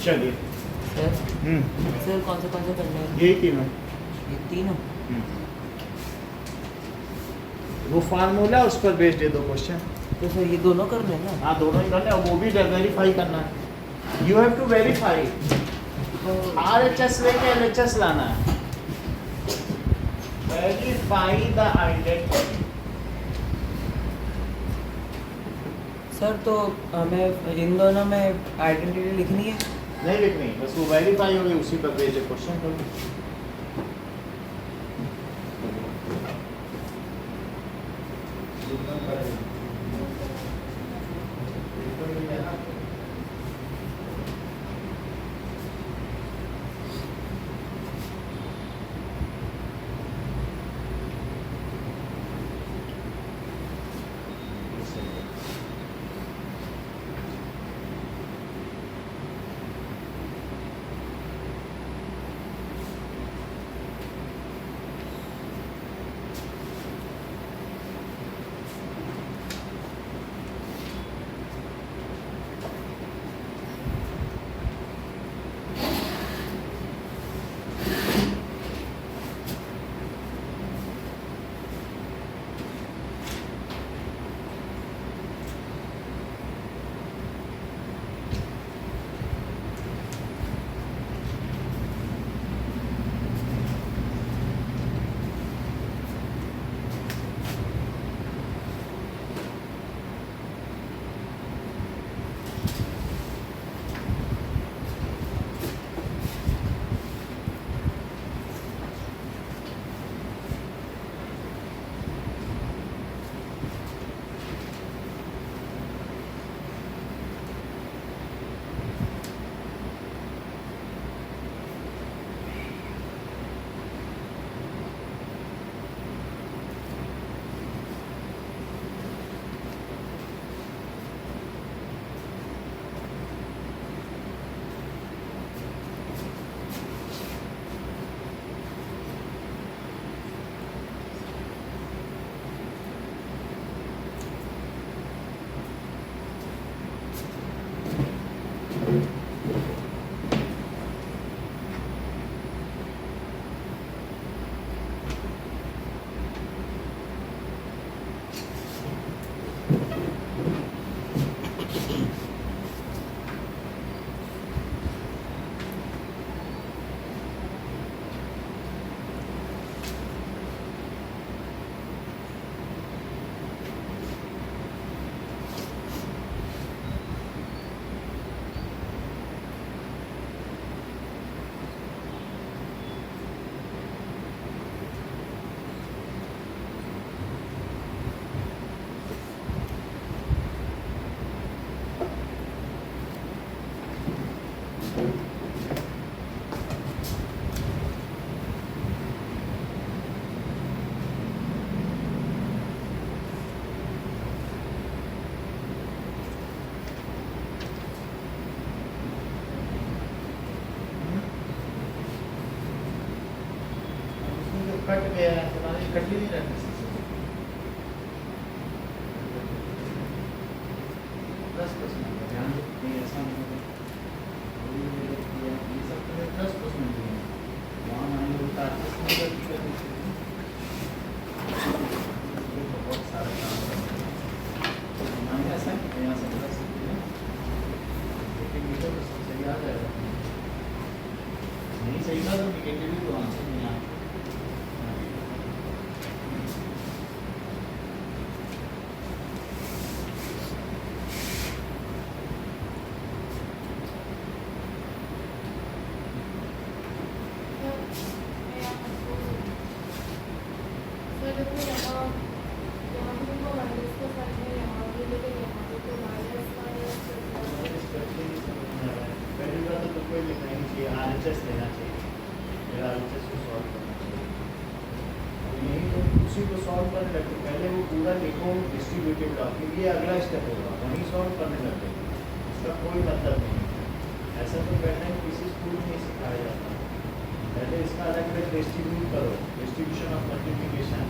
चलिए, सर कौन सा करना है? यही तीनों। ये तीनों। वो फार्मूला उस पर बेस्ड है 2 क्वेश्चन। तो सर ये दोनों करने हैं ना? हाँ, दोनों ही करने, और वो भी वेरीफाई करना है। You have to verify. RHS लेके LHS लाना है। Verify the identity. सर तो हमें इन दोनों में आइडेंटिटी लिखनी है? नहीं लिखनी, बस वो वेरीफाई होगी, उसी पर बेस्ड है क्वेश्चन करो। कट गया है, तुम्हारी कट ही नहीं रहती प्लस प्लस में ध्यान दो, नहीं ऐसा नहीं होगा, ये सब तो प्लस प्लस में दिए हैं, वहाँ माइनस उल्टा प्लस में गलती कर दी, ये बहुत सारा काम है, तो हमारे ऐसा है यहाँ से प्लस लेकिन ये तो सब सही आ जाएगा, नहीं सही था तो निगेटिव ही तो आंसर नहीं आता। सर देखो यहाँ पे तुमको माइनस का साइन है, यहाँ पे लेकिन यहाँ पे तो माइनस पहली बात तो तुमको लिखना ही चाहिए, RHS लेना चाहिए, मेरा RHS को सॉल्व करना चाहिए, यही तो उसी को सॉल्व करने लगते, पहले वो पूरा लिखो डिस्ट्रीब्यूटिव लॉ, फिर ये अगला स्टेप होगा, वहीं सॉल्व करने लगते, इसका कोई मतलब नहीं है, ऐसा तो पैटर्न किसी स्कूल में नहीं सिखाया जाता, पहले इसका अलग अलग डिस्ट्रीब्यूट करो, distribution of multiplication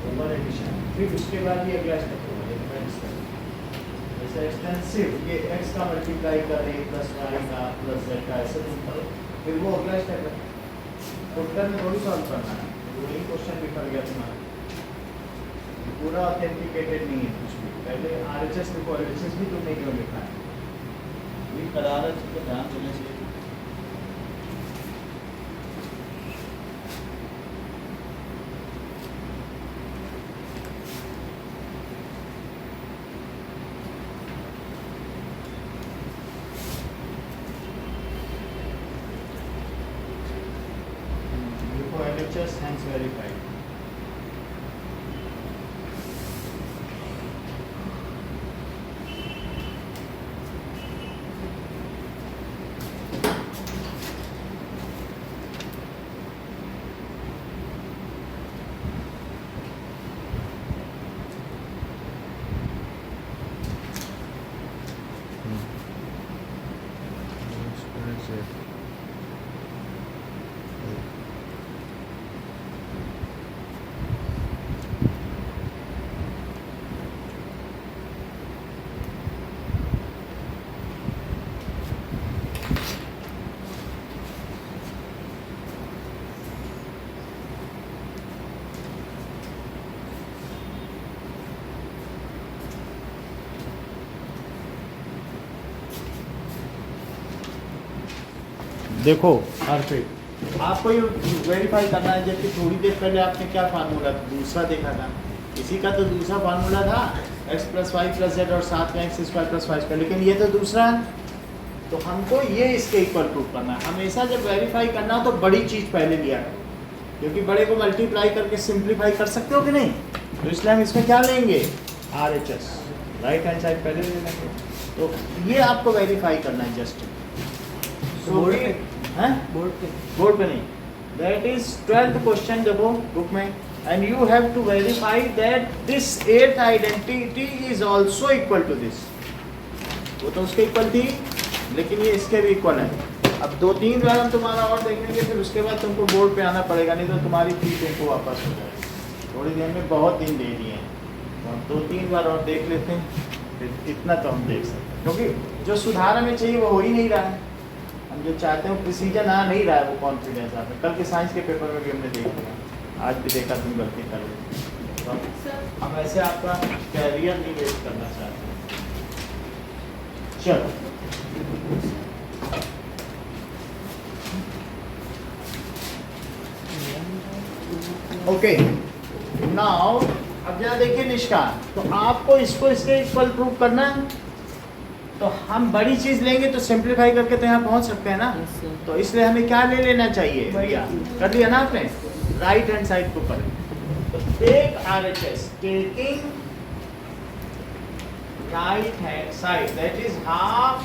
over addition, फिर उसके बाद ये अगला स्टेप होगा, डिफरेंस स्टेप, जैसे एक्सटेंसिव ये x का मल्टीप्लाई कर a प्लस y का प्लस z का ऐसे तुम करो, फिर वो अगला स्टेप है, टोटल में थोड़ी सॉल्व करना है, वही क्वेश्चन बिखर गया तुम्हारा, पूरा ऑथेंटिकेटेड नहीं है कुछ भी, पहले RHS लिखो, RHS भी तुमने क्यों लिखा है, ये करारा चीज़ को ध्यान देना चाहिए। LHS hence verified. देखो हरप्रीत, आपको ये वेरीफाई करना है, जबकि थोड़ी देर पहले आपने क्या फार्मूला दूसरा देखा था, इसी का तो दूसरा फार्मूला था x plus y plus z और साथ में x square plus y square, लेकिन ये तो दूसरा है, तो हमको ये इसके इक्वल प्रूफ करना है। हमेशा जब वेरीफाई करना हो तो बड़ी चीज़ पहले लिया करो, क्योंकि बड़े को मल्टीप्लाई करके सिंप्लीफाई कर सकते हो कि नहीं, तो इसलिए हम इसमें क्या लेंगे, RHS, राइट हैंड साइड पहले ले लेंगे, तो ये आपको वेरीफाई करना है जस्ट बोर्ड पे नहीं, दैट इज 12th क्वेश्चन, देखो बुक में, and you have to verify that this 8th identity is also equal to this, वो तो उसके इक्वल थी लेकिन ये इसके भी इक्वल है। अब 2-3 बार हम तुम्हारा और देखेंगे, फिर उसके बाद तुमको बोर्ड पे आना पड़ेगा, नहीं तो तुम्हारी फी तुमको वापस हो जाएगी, थोड़ी देर में बहुत दिन दे दिए हैं, तो हम 2-3 बार और देख लेते हैं, फिर इतना तो हम देख सकते हैं, क्योंकि जो सुधार हमें चाहिए वो हो ही नहीं रहा है, हम जो चाहते हैं प्रिसीजन आ नहीं रहा है, वो कॉन्फिडेंस आता है। कल के साइंस के पेपर में भी हमने देख लिया, आज भी देखा तुम गलती कर रहे, तो हम ऐसे आपका कैरियर नहीं वेस्ट करना चाहते हैं। चलो ओके, नाउ अब जरा देखिए निष्काम, तो आपको इसको इसके इक्वल प्रूव करना है, तो हम बड़ी चीज लेंगे तो सिंप्लीफाई करके तो यहाँ पहुँच सकते हैं ना, तो इसलिए हमें क्या ले लेना चाहिए भैया, कर लिया ना आपने, राइट हैंड साइड को करें, तो take RHS, taking right hand side, that is half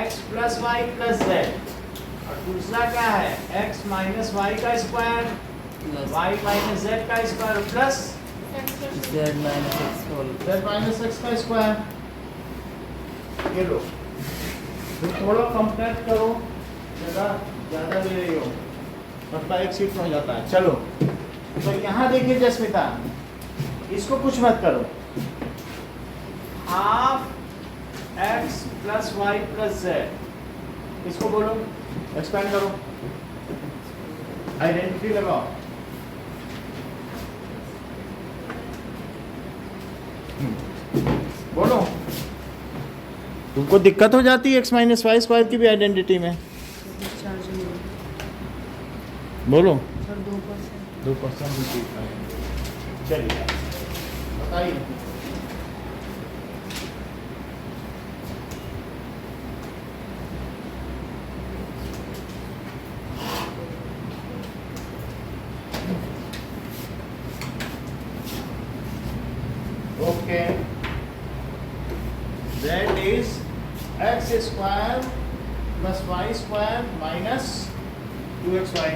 x plus y plus z, और दूसरा क्या है x माइनस वाई का स्क्वायर, y माइनस जेड का square plus z minus x whole, z minus x का स्क्वायर, ये लो, फिर थोड़ा कंपेयर करो, ज़्यादा ले रही हो, मतलब एक सीट में हो जाता है। चलो तो यहाँ देखिए जस्मिता, इसको कुछ मत करो, half x plus y plus z, इसको बोलो, एक्सपेंड करो, आइडेंटिटी लगाओ। बोलो, तुमको दिक्कत हो जाती है x माइनस वाई स्क्वायर की भी आइडेंटिटी में? बोलो। 2% चलिए बताइए। Okay, that is x square plus y square minus 2xy.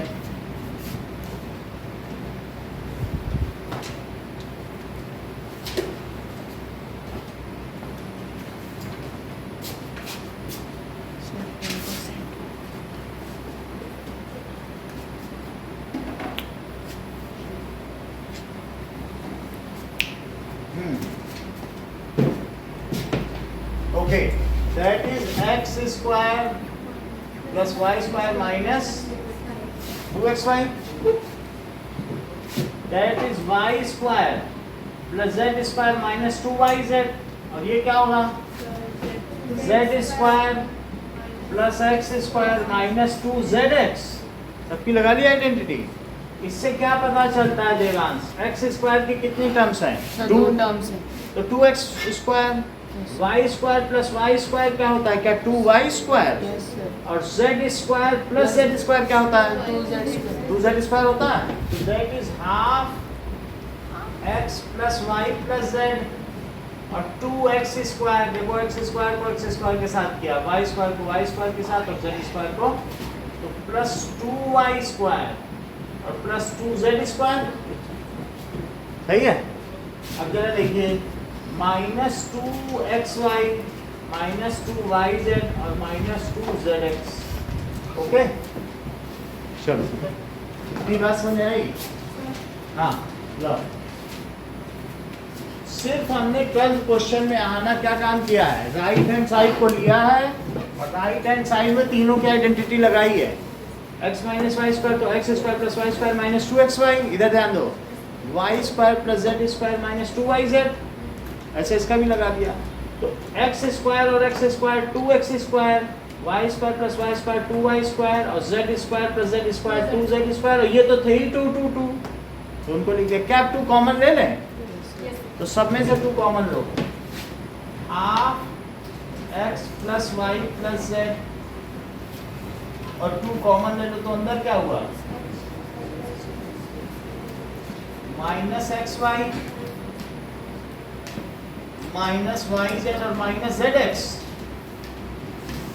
Okay, that is x square plus y square minus 2xy. That is y square plus z square minus 2yz. और ये क्या होगा? z square plus x square minus 2zx. सबकी लगा ली identity. इससे क्या पता चलता है देवांश? x स्क्वायर की कितनी टर्म्स हैं? 2 टर्म्स है। तो 2x square, y square plus y square क्या होता है? क्या 2y स्क्वायर? Yes sir. और z square plus z square क्या होता है? 2z स्क्वायर होता है। तो that is half x plus y plus z और 2x स्क्वायर। देखो x स्क्वायर को x स्क्वायर के साथ किया, y स्क्वायर को y स्क्वायर के साथ और z स्क्वायर को, तो प्लस 2y स्क्वायर और प्लस 2z स्क्वायर। सही है? अब जरा देखिए, माइनस 2xy माइनस 2yz और माइनस 2zx। ओके, चलो इतनी बात समझ आई? हाँ, लो, सिर्फ हमने 12th क्वेश्चन में आना क्या काम किया है? राइट हैंड साइड को लिया है और राइट हैंड साइड में तीनों की आइडेंटिटी लगाई है। x माइनस वाई स्क्वायर, तो x square plus y square minus 2xy। इधर ध्यान दो, y square plus z square minus 2yz, ऐसे इसका भी लगा दिया। तो x स्क्वायर और x square 2x square, y square plus y square 2y square और z square plus z square 2z square, और ये तो थे ही 2 2 2, तो उनको लिख दिया। क्या आप 2 कॉमन ले लें? तो सब में से 2 कॉमन लो, half x plus y plus z और 2 कॉमन ले लो, तो अंदर क्या हुआ? Minus x y minus y z और माइनस जेड एक्स।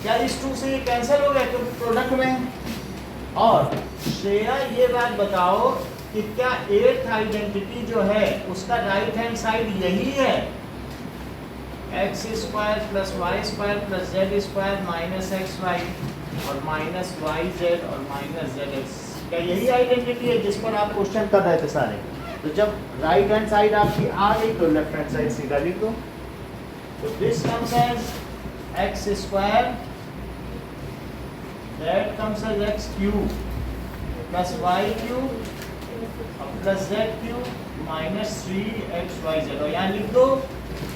क्या इस 2 से ये कैंसिल हो गया तो प्रोडक्ट में? और श्रेया ये बात बताओ कि क्या 8th आइडेंटिटी जो है उसका राइट हैंड साइड यही है? X square plus y square plus z square minus x y और माइनस वाई जेड और माइनस जेड एक्स। क्या यही आइडेंटिटी है जिस पर आप क्वेश्चन कर रहे थे सारे? तो जब राइट हैंड साइड आपकी आ गई तो लेफ्ट हैंड साइड सीधा लिख दो। तो this comes as x square, that comes as x cube plus y cube plus z cube minus 3xyz, और यहाँ लिख दो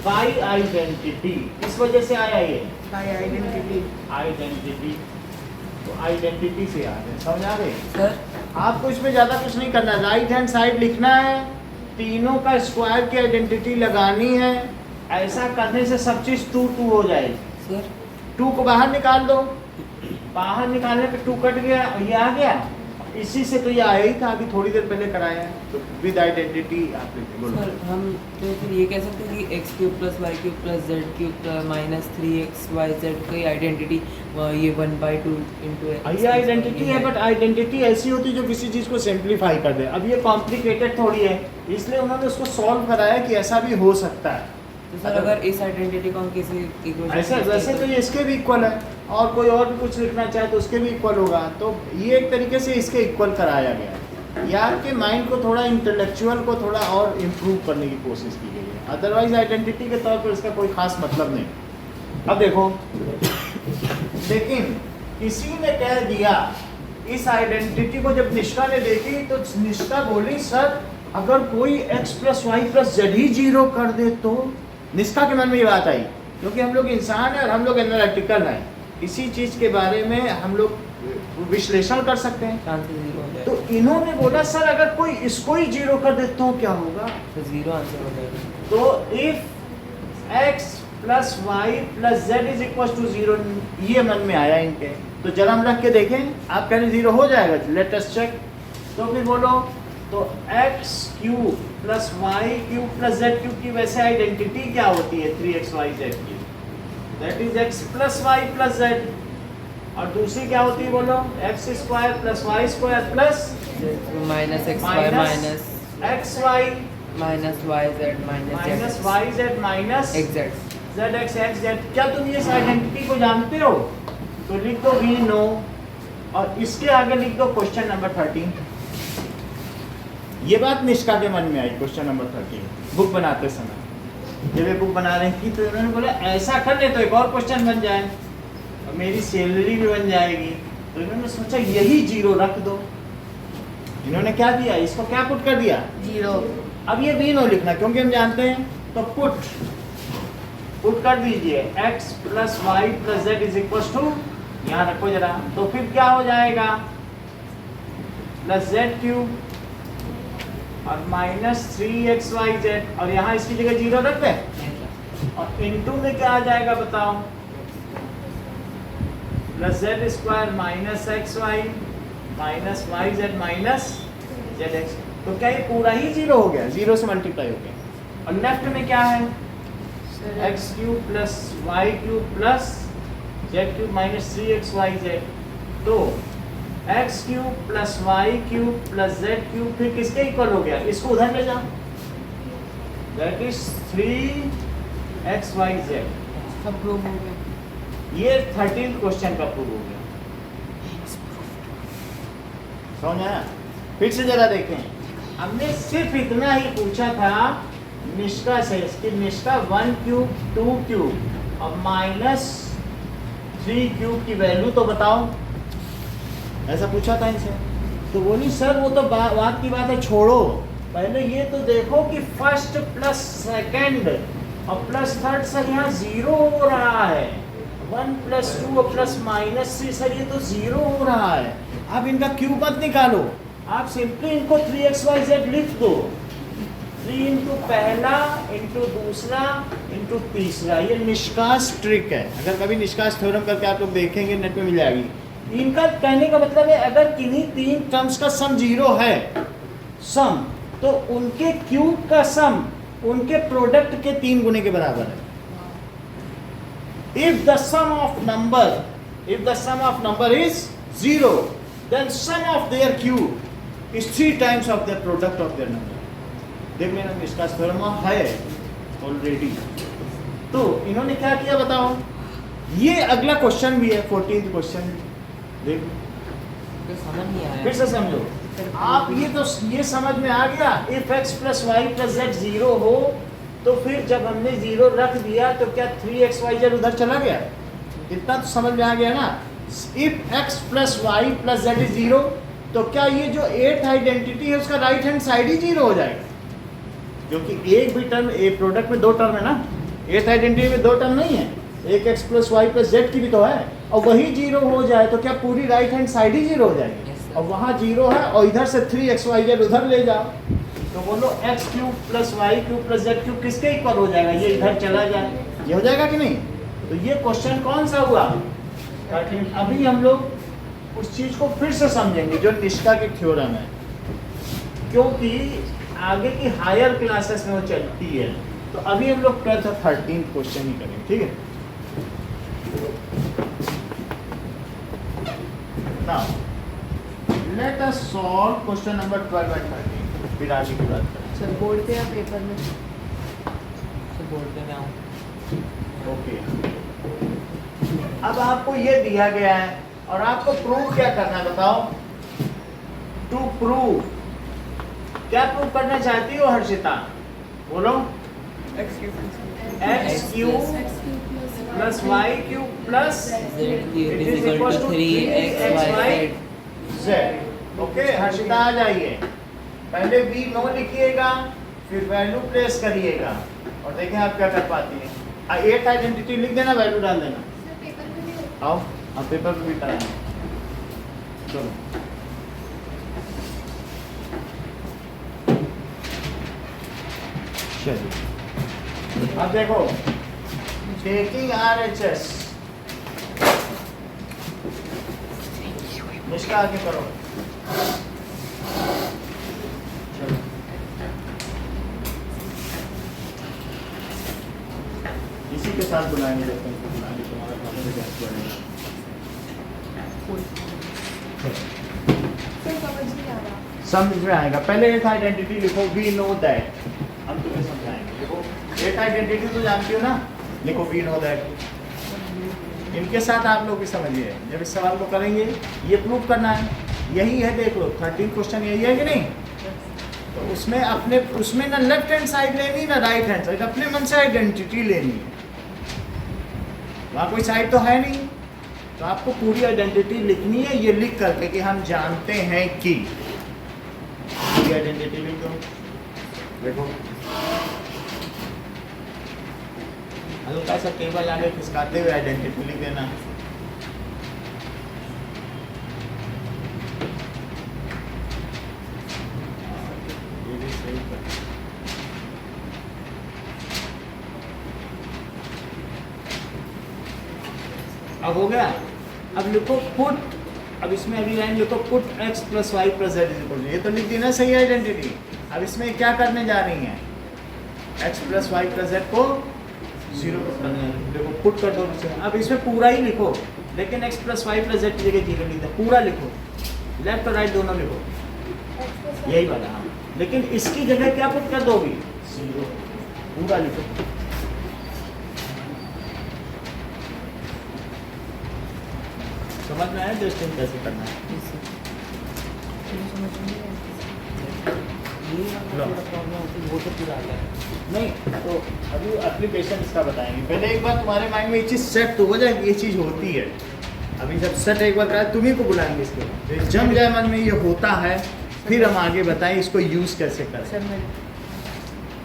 बाई आइडेंटिटी। इस वजह से आया ये आइडेंटिटी, तो आइडेंटिटी से आ गए। समझ आ गई? सर आपको इसमें ज़्यादा कुछ नहीं करना है, राइट हैंड साइड लिखना है, तीनों का स्क्वायर की आइडेंटिटी लगानी है। ऐसा करने से सब चीज़ 2 2 हो जाएगी। सर 2 को बाहर निकाल दो, बाहर निकालने पे 2 कट गया और ये आ गया। इसी से तो ये आया ही था, अभी थोड़ी देर पहले कराया है। तो विद आइडेंटिटी आप बोलो। सर हम तो फिर ये कह सकते हैं कि x cube plus y cube plus z cube minus 3xyz की आइडेंटिटी ये 1/2 इंटू ये आइडेंटिटी है, बट आइडेंटिटी ऐसी होती है जो किसी चीज़ को सिंप्लीफाई कर दे। अब ये कॉम्प्लिकेटेड थोड़ी है, इसलिए उन्होंने उसको सॉल्व कराया कि ऐसा भी हो सकता है। तो सर अगर इस आइडेंटिटी को हम किसी इक्वेशन ऐसा वैसे तो ये इसके भी इक्वल है, और कोई और भी कुछ लिखना चाहे तो उसके भी इक्वल होगा। तो ये एक तरीके से इसके इक्वल कराया गया है। यार के माइंड को थोड़ा इंटेलेक्चुअल को थोड़ा और इम्प्रूव करने की कोशिश की गई है, अदरवाइज आइडेंटिटी के तौर पर इसका कोई खास मतलब नहीं। अब देखो, लेकिन किसी ने कह दिया, इस आइडेंटिटी को जब निष्का ने देखी तो निष्का बोली सर अगर कोई x plus y plus z ही 0 कर दे तो। निष्का के मन में ये बात आई, क्योंकि हम लोग इंसान हैं और हम लोग एनालिटिकल हैं, किसी चीज़ के बारे में हम लोग विश्लेषण कर सकते हैं। चांसेस 0 हो तो जाएगा, इन्होंने बोला सर अगर कोई इसको ही 0 कर दे तो क्या होगा। तो 0 आंसर हो जाएगा। तो if x plus y plus z is equal to 0, ये मन में आया इनके। तो जरा हम रख के देखें, आप कह रहे 0 हो जाएगा, लेट अस चेक। तो फिर बोलो, तो x cube plus y cube plus z cube की वैसे आइडेंटिटी क्या होती है 3xyz की, that is x plus y plus z. और दूसरी क्या होती है बोलो, x square plus y square plus minus x y minus x y minus y z minus y z minus exact. Z x x z. क्या तुम ये identity को जानते हो? तो लिख दो वी नो, और इसके आगे लिख दो क्वेश्चन नंबर 13। ये बात निष्का के मन में आई क्वेश्चन नंबर 13 बुक बनाते समय। जब ये बुक बना रही थी तो इन्होंने बोला ऐसा कर ले तो एक और क्वेश्चन बन जाए और मेरी सैलरी भी बन जाएगी। तो इन्होंने सोचा यही 0 रख दो। इन्होंने क्या दिया, इसको क्या पुट कर दिया 0। अब ये वी नो लिखना क्योंकि हम जानते हैं, तो पुट कर दीजिए x plus y plus z is equal to, यहाँ रखो जरा, तो फिर क्या हो जाएगा प्लस जेड क्यूब और माइनस 3xyz, और यहाँ इसकी जगह 0 रख दें, और इनटू में क्या आ जाएगा बताओ, plus z square minus x y minus y z minus z x. तो क्या ये पूरा ही 0 हो गया, 0 से मल्टीप्लाई हो गया। और लेफ्ट में क्या है, x cube plus y cube plus z cube minus 3xyz। तो x cube plus y cube plus z cube फिर किसके इक्वल हो गया, इसको उधर ले जाओ, दैट इज 3xyz। सब प्रूव हो गया। ये 13th क्वेश्चन का प्रूव हो गया। समझ आया? फिर से जरा देखें, हमने सिर्फ इतना ही पूछा था निष्का से, इसकी निष्का 1 क्यूब 2 क्यूब और माइनस 3 क्यूब की वैल्यू तो बताओ, ऐसा पूछा था इनसे। तो बोली सर वो तो बात की बात है, छोड़ो, पहले ये तो देखो कि फर्स्ट प्लस सेकंड और प्लस थर्ड सर यहाँ 0 हो रहा है, 1 प्लस 2 और प्लस माइनस 3 सर ये तो 0 हो रहा है। आप इनका क्यूब मत निकालो, आप सिंपली इनको 3xyz लिख दो, 3 इंटू पहला इंटू दूसरा इंटू तीसरा। ये निष्कास ट्रिक है, अगर कभी निष्कास थ्योरम करके आप लोग देखेंगे नेट में मिल जाएगी। इनका कहने का मतलब है अगर किन्हीं 3 टर्म्स का सम 0 है सम, तो उनके क्यूब का सम उनके प्रोडक्ट के 3 गुने के बराबर है। If the sum of number is 0, then sum of their cube is 3 times of the product of their number. देख लेना इसका थ्योरम है ऑलरेडी। तो इन्होंने क्या किया बताओ, ये अगला क्वेश्चन भी है 14th क्वेश्चन, देख तो समझ नहीं आया। फिर से समझो आप, ये समझ में आ गया। If x plus y plus z 0 हो तो फिर जब हमने 0 रख दिया तो क्या 3xyz उधर चला गया, इतना तो समझ में आ गया ना। If x plus y plus z is 0, तो क्या ये जो 8th आइडेंटिटी है उसका राइट हैंड साइड ही 0 हो जाएगा, क्योंकि एक भी टर्म ए प्रोडक्ट में 2 टर्म है ना, 8th आइडेंटिटी में 2 टर्म नहीं है, एक x plus y plus z की भी तो है, और वही 0 हो जाए तो क्या पूरी राइट हैंड साइड ही 0 हो जाएगी। और वहाँ 0 है और इधर से 3xyz उधर ले जाओ, तो बोलो x cube plus y cube plus z cube किसके इक्वल हो जाएगा, ये इधर चला जाए, ये हो जाएगा कि नहीं। तो ये क्वेश्चन कौन सा हुआ, अभी हम लोग उस चीज को फिर से समझेंगे जो निष्का की थ्योरम है, क्योंकि आगे की हायर क्लासेस में वो चलती है। तो अभी हम लोग 12th और 13th क्वेश्चन ही करेंगे, ठीक है। Now, let us solve question number 12 and 13. फिर आगे की बात करें। सर बोर्ड पे या पेपर में? सर बोर्ड पे मैं आऊँ। ओके, अब आपको ये दिया गया है और आपको प्रूव क्या करना है बताओ। टू प्रूव क्या प्रूव करना चाहती हो हर्षिता? बोलो। x cube x cube plus y cube plus z cube is equal to 3xyz. Z. Okay Harshita आ जाइए, पहले v नो लिखिएगा, फिर वैल्यू प्लेस करिएगा और देखें आप क्या कर पाती हैं। एक आइडेंटिटी लिख देना, वैल्यू डाल देना। आओ आप पेपर पे भी कराएंगे। चलो चलिए अब देखो, टेकिंग RHS इसका आगे करो। चलो इसी के साथ बुलाएंगे, जब तुमको बुलाएंगे तुम्हारा काम में गैस बढ़ेगा। समझ में आएगा। पहले एक आइडेंटिटी लिखो, वी नो दैट, हम तुम्हें समझाएंगे। देखो एक आइडेंटिटी तो जानती हो ना, लिखो वी नो दैट। इनके साथ आप लोग भी समझिए, जब इस सवाल को करेंगे ये प्रूव करना है, यही है। देख लो 13 क्वेश्चन यही है कि नहीं? तो उसमें अपने उसमें ना लेफ्ट हैंड साइड लेनी ना राइट हैंड साइड, अपने मन से आइडेंटिटी लेनी है। वहाँ कोई साइड तो है नहीं, तो आपको पूरी आइडेंटिटी लिखनी है, ये लिख करके कि हम जानते हैं कि। पूरी आइडेंटिटी लिख दो। देखो हल्का सा टेबल आगे खिसकाते हुए आइडेंटिटी लिख देना। ये भी सही कर। अब हो गया। अब लिखो पुट, अब इसमें अगली लाइन लिखो put x plus y plus z is equal to, ये तो लिख दी ना सही आइडेंटिटी। अब इसमें क्या करने जा रही हैं? x plus y plus z को 0 करने, देखो पुट कर दो। अब इसमें पूरा ही लिखो, लेकिन x plus y plus z की जगह 0 लिख दो। पूरा लिखो, लेफ्ट और राइट दोनों लिखो, यही वाला। हाँ लेकिन इसकी जगह क्या पुट कर दोगी? 0। पूरा लिखो। समझ में आया दोस्तों कैसे करना है? वो तो पूरा आ गया। नहीं तो अभी एप्लीकेशन इसका बताएंगे। पहले एक बार तुम्हारे माइंड में ये चीज़ सेट तो हो जाए, ये चीज़ होती है। अभी जब सेट एक बार कराए तुम्ही को बुलाएंगे इसके बाद, जम जाए मन में ये होता है, फिर हम आगे बताएं इसको यूज़ कैसे करें।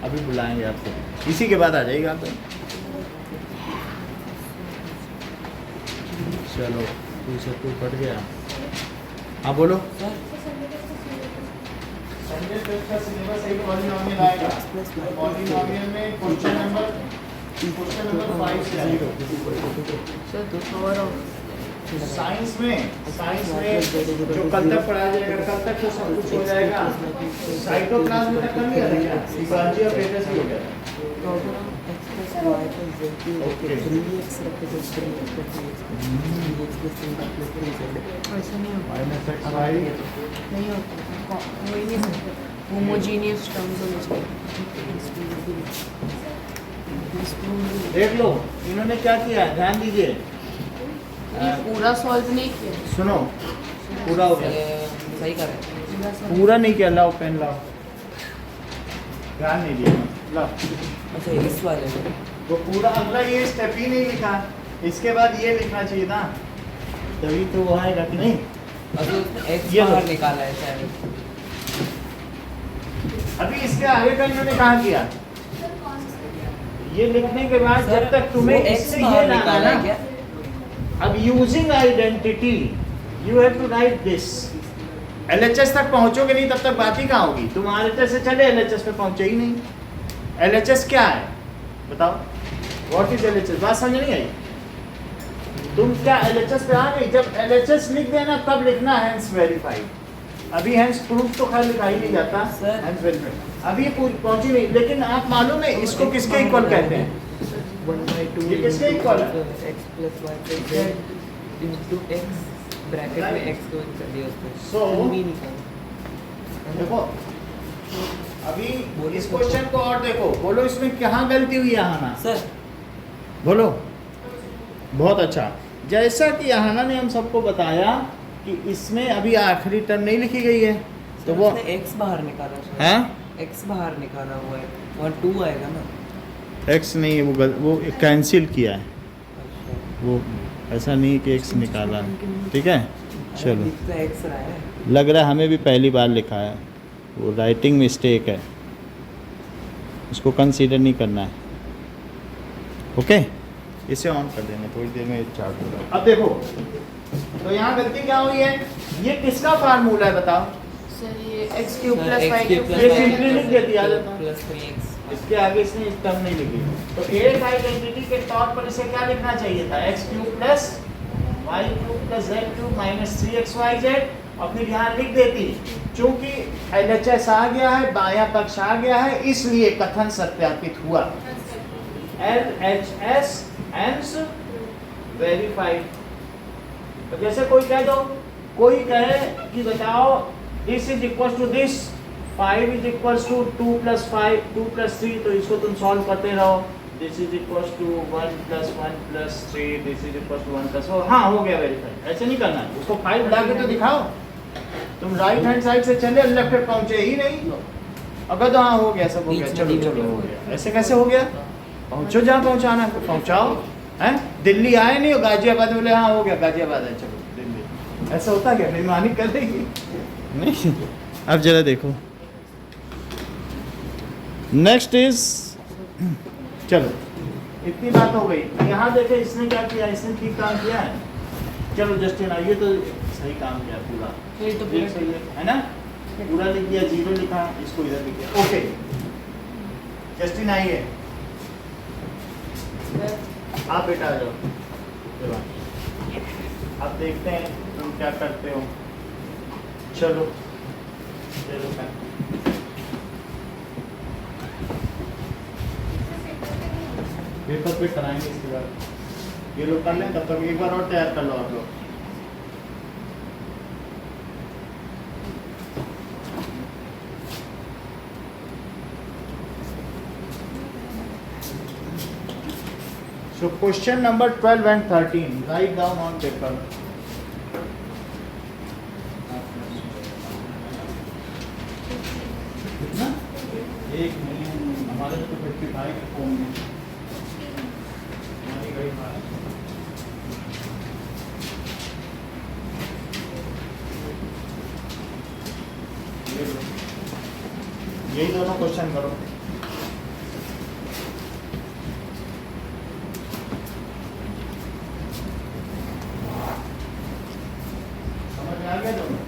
अभी बुलाएंगे आपको, इसी के बाद आ जाएगा आप। चलो तू पढ़ गया। हाँ बोलो। संडे टेस्ट का सिलेबस एक पॉलिनोमियल आएगा। पॉलिनोमियल में क्वेश्चन नंबर 5 से आएगा। साइंस में जो कल तक पढ़ाया जाएगा, कल तक तो सब कुछ हो जाएगा। साइटोप्लाज्म में कर लिया था क्या? गोल्गी और पेटस भी हो गया। होमोजीनियस टर्म्स देख लो इन्होंने क्या किया, ध्यान दीजिए। पूरा सॉल्व नहीं किया। सुनो, पूरा हो गया, सही कर रहे हैं। पूरा नहीं किया। लाओ पेन लाओ, ध्यान नहीं दिया। लाओ अच्छा इस वाले में तो पूरा अगला ये स्टेप ही नहीं लिखा, इसके बाद ये लिखना चाहिए था, तभी तो वो आएगा कि नहीं। अभी x ये लो। बाहर निकाला है शायद। अभी इसके आगे का इन्होंने कहा किया, ये लिखने के बाद जब तक तुम्हें इससे ये बाहर ना निकाला है आना, क्या? अब using identity you have to write this. LHS तक पहुंचोगे नहीं तब तक बात ही कहाँ होगी। तुम RHS से चले LHS पे पहुंचे ही नहीं। LHS क्या है बताओ, व्हाट इज LHS? बात समझ नहीं आई? तुम क्या LHS पे आ गई? जब LHS लिख देना तब लिखना हैंस वेरीफाइड। अभी हैंस प्रूफ तो खैर लिखा ही नहीं जाता, हैंस वेरीफाइड अभी पहुंची नहीं। लेकिन आप मालूम है इसको किसके इक्वल कहते हैं? 1/2 ये किसके इक्वल है? x plus y plus z into x bracket में x को कर दिया उसको। So, भी निकाल। देखो अभी इस क्वेश्चन को और देखो, बोलो इसमें कहाँ गलती हुई यहाना? सर बोलो। बहुत अच्छा। जैसा कि यहाना ने हम सबको बताया कि इसमें अभी आखिरी टर्म नहीं लिखी गई है, तो वो x बाहर निकाला हैं x बाहर निकाला हुआ है, वहाँ 2 आएगा ना। एक्स नहीं है, वो कैंसिल किया है, अच्छा, वो ऐसा नहीं कि एक्स निकाला है। ठीक है, चलो लिख तो x रहा है। लग रहा है हमें भी पहली बार लिखा है, वो राइटिंग मिस्टेक है, उसको कंसीडर नहीं करना है। ओके, इसे ऑन कर देना, थोड़ी देर में चार्ट होगा। अब देखो, तो यहाँ गलती क्या हुई है, ये किसका फार्मूला है बताओ? सर ये x cube sir, plus x y cube cube plus ये simply लिख देती है, आदत में। Plus 3x। इसके आगे इसने इस टर्म नहीं लिखी, तो एक आइडेंटिटी के तौर पर इसे क्या लिखना चाहिए था? X cube plus y cube plus z cube minus 3xyz। अपनी ध्यान लिख देती, चूंकि LHS आ गया है, बायां पक्ष आ गया है, इसलिए कथन सत्यापित हुआ। LHS hence verified. तो जैसे कोई कह दो, कोई कहे कि बताओ this is equal to this, 5 is equal to 2 plus 5 2 plus 3, तो इसको तुम सॉल्व करते रहो। This is equal to 1 plus 1 plus 3, this is equal to 1 plus 4। हाँ, हो गया वेरीफाइड। ऐसे नहीं करना है, उसको 5 ला के तो दिखाओ। तुम राइट हैंड साइड से चले, लेफ्ट हैंड पहुंचे ही नहीं। अगर तो हाँ हो गया, सब हो गया, चलो चलो हो गया। ऐसे कैसे हो गया? पहुंचो जहाँ पहुंचाना है पहुंचाओ। हैं, दिल्ली आए नहीं हो, गाजियाबाद बोले हाँ हो गया, गाजियाबाद है, चलो दिल्ली। ऐसा होता क्या? बेईमानी कर देगी नहीं। अब जरा देखो, नेक्स्ट इज, चलो इतनी बात हो गई। यहाँ देखे इसने क्या किया, इसने ठीक काम किया है। चलो जस्टिन आइए, तो सही काम किया पूरा, ये तो ठीक सही है ना? पूरा लिख दिया, 0 लिखा, इसको इधर लिख दिया। ओके जस्टिन आइए, आप बेटा आ जाओ। चलो अब देखते हैं तुम क्या करते हो। चलो चलो पेपर पे कराएंगे इसके बाद। ये लोग कर लें, तब तक एक बार और तैयार कर लो आप लोग। So question number 12 and 13, write down on paper. कितना? एक नहीं, हमारे तो 55 के फोन में हमारी गई बात। ये लो, यही दोनों क्वेश्चन करो। समझ में आ गया दोनों?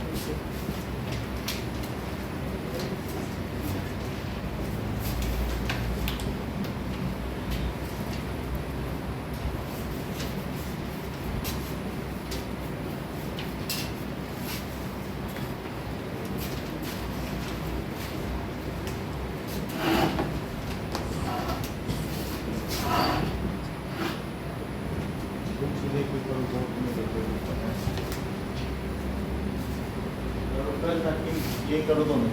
ये करो दोनों।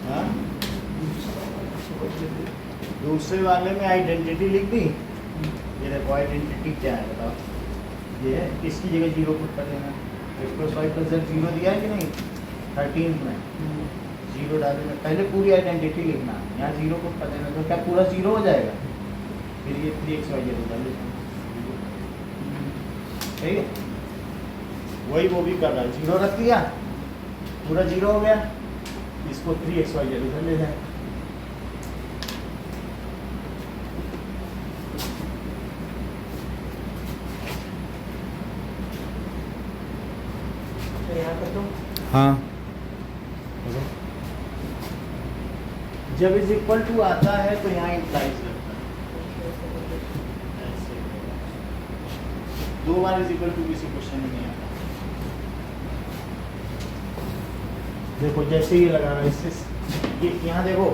हाँ? दूसरे वाले में आइडेंटिटी लिख दी। ये देखो आइडेंटिटी क्या है बताओ। ये है, इसकी जगह 0 पुट कर देना। x plus y plus z 0 दिया है कि नहीं? 13 में 0 डालना, पहले पूरी आइडेंटिटी लिखना, यहाँ 0 पुट कर देना, तो क्या पूरा 0 हो जाएगा? फिर ये 3xyz डाल देना। ठीक है, वही वो भी कर रहा है। 0 रख दिया, पूरा 0 हो गया, इसको 3xyz उधर ले जाए। यहाँ कर दो। हाँ, जब इज इक्वल टू आता है तो यहाँ इम्प्लाइज लगता है। ऐसे 2 बार इज इक्वल टू किसी क्वेश्चन में नहीं आता। देखो जैसे ये लगा रहा है, इससे ये यहाँ देखो,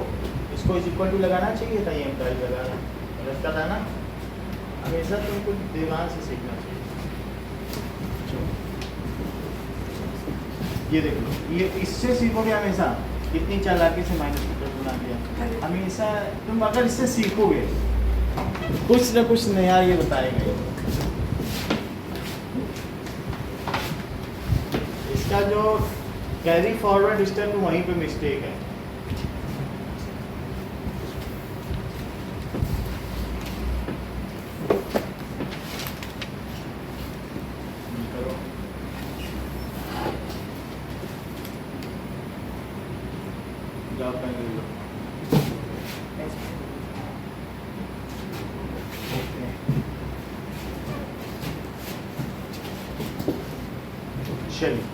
इसको इज इक्वल टू लगाना चाहिए था, ये इम्प्लाइज लगाना गलत था ना। हमेशा तुमको दिमाग से सीखना चाहिए। ये देखो, ये इससे सीखोगे हमेशा, कितनी चालाकी से माइनस मीटर बना दिया। हमेशा तुम अगर इससे सीखोगे, कुछ ना कुछ नया ये बताएगा। इसका जो कैरी फॉरवर्ड स्टेप वहीं पे मिस्टेक है। करो। जॉब पेन ले लो। चलिए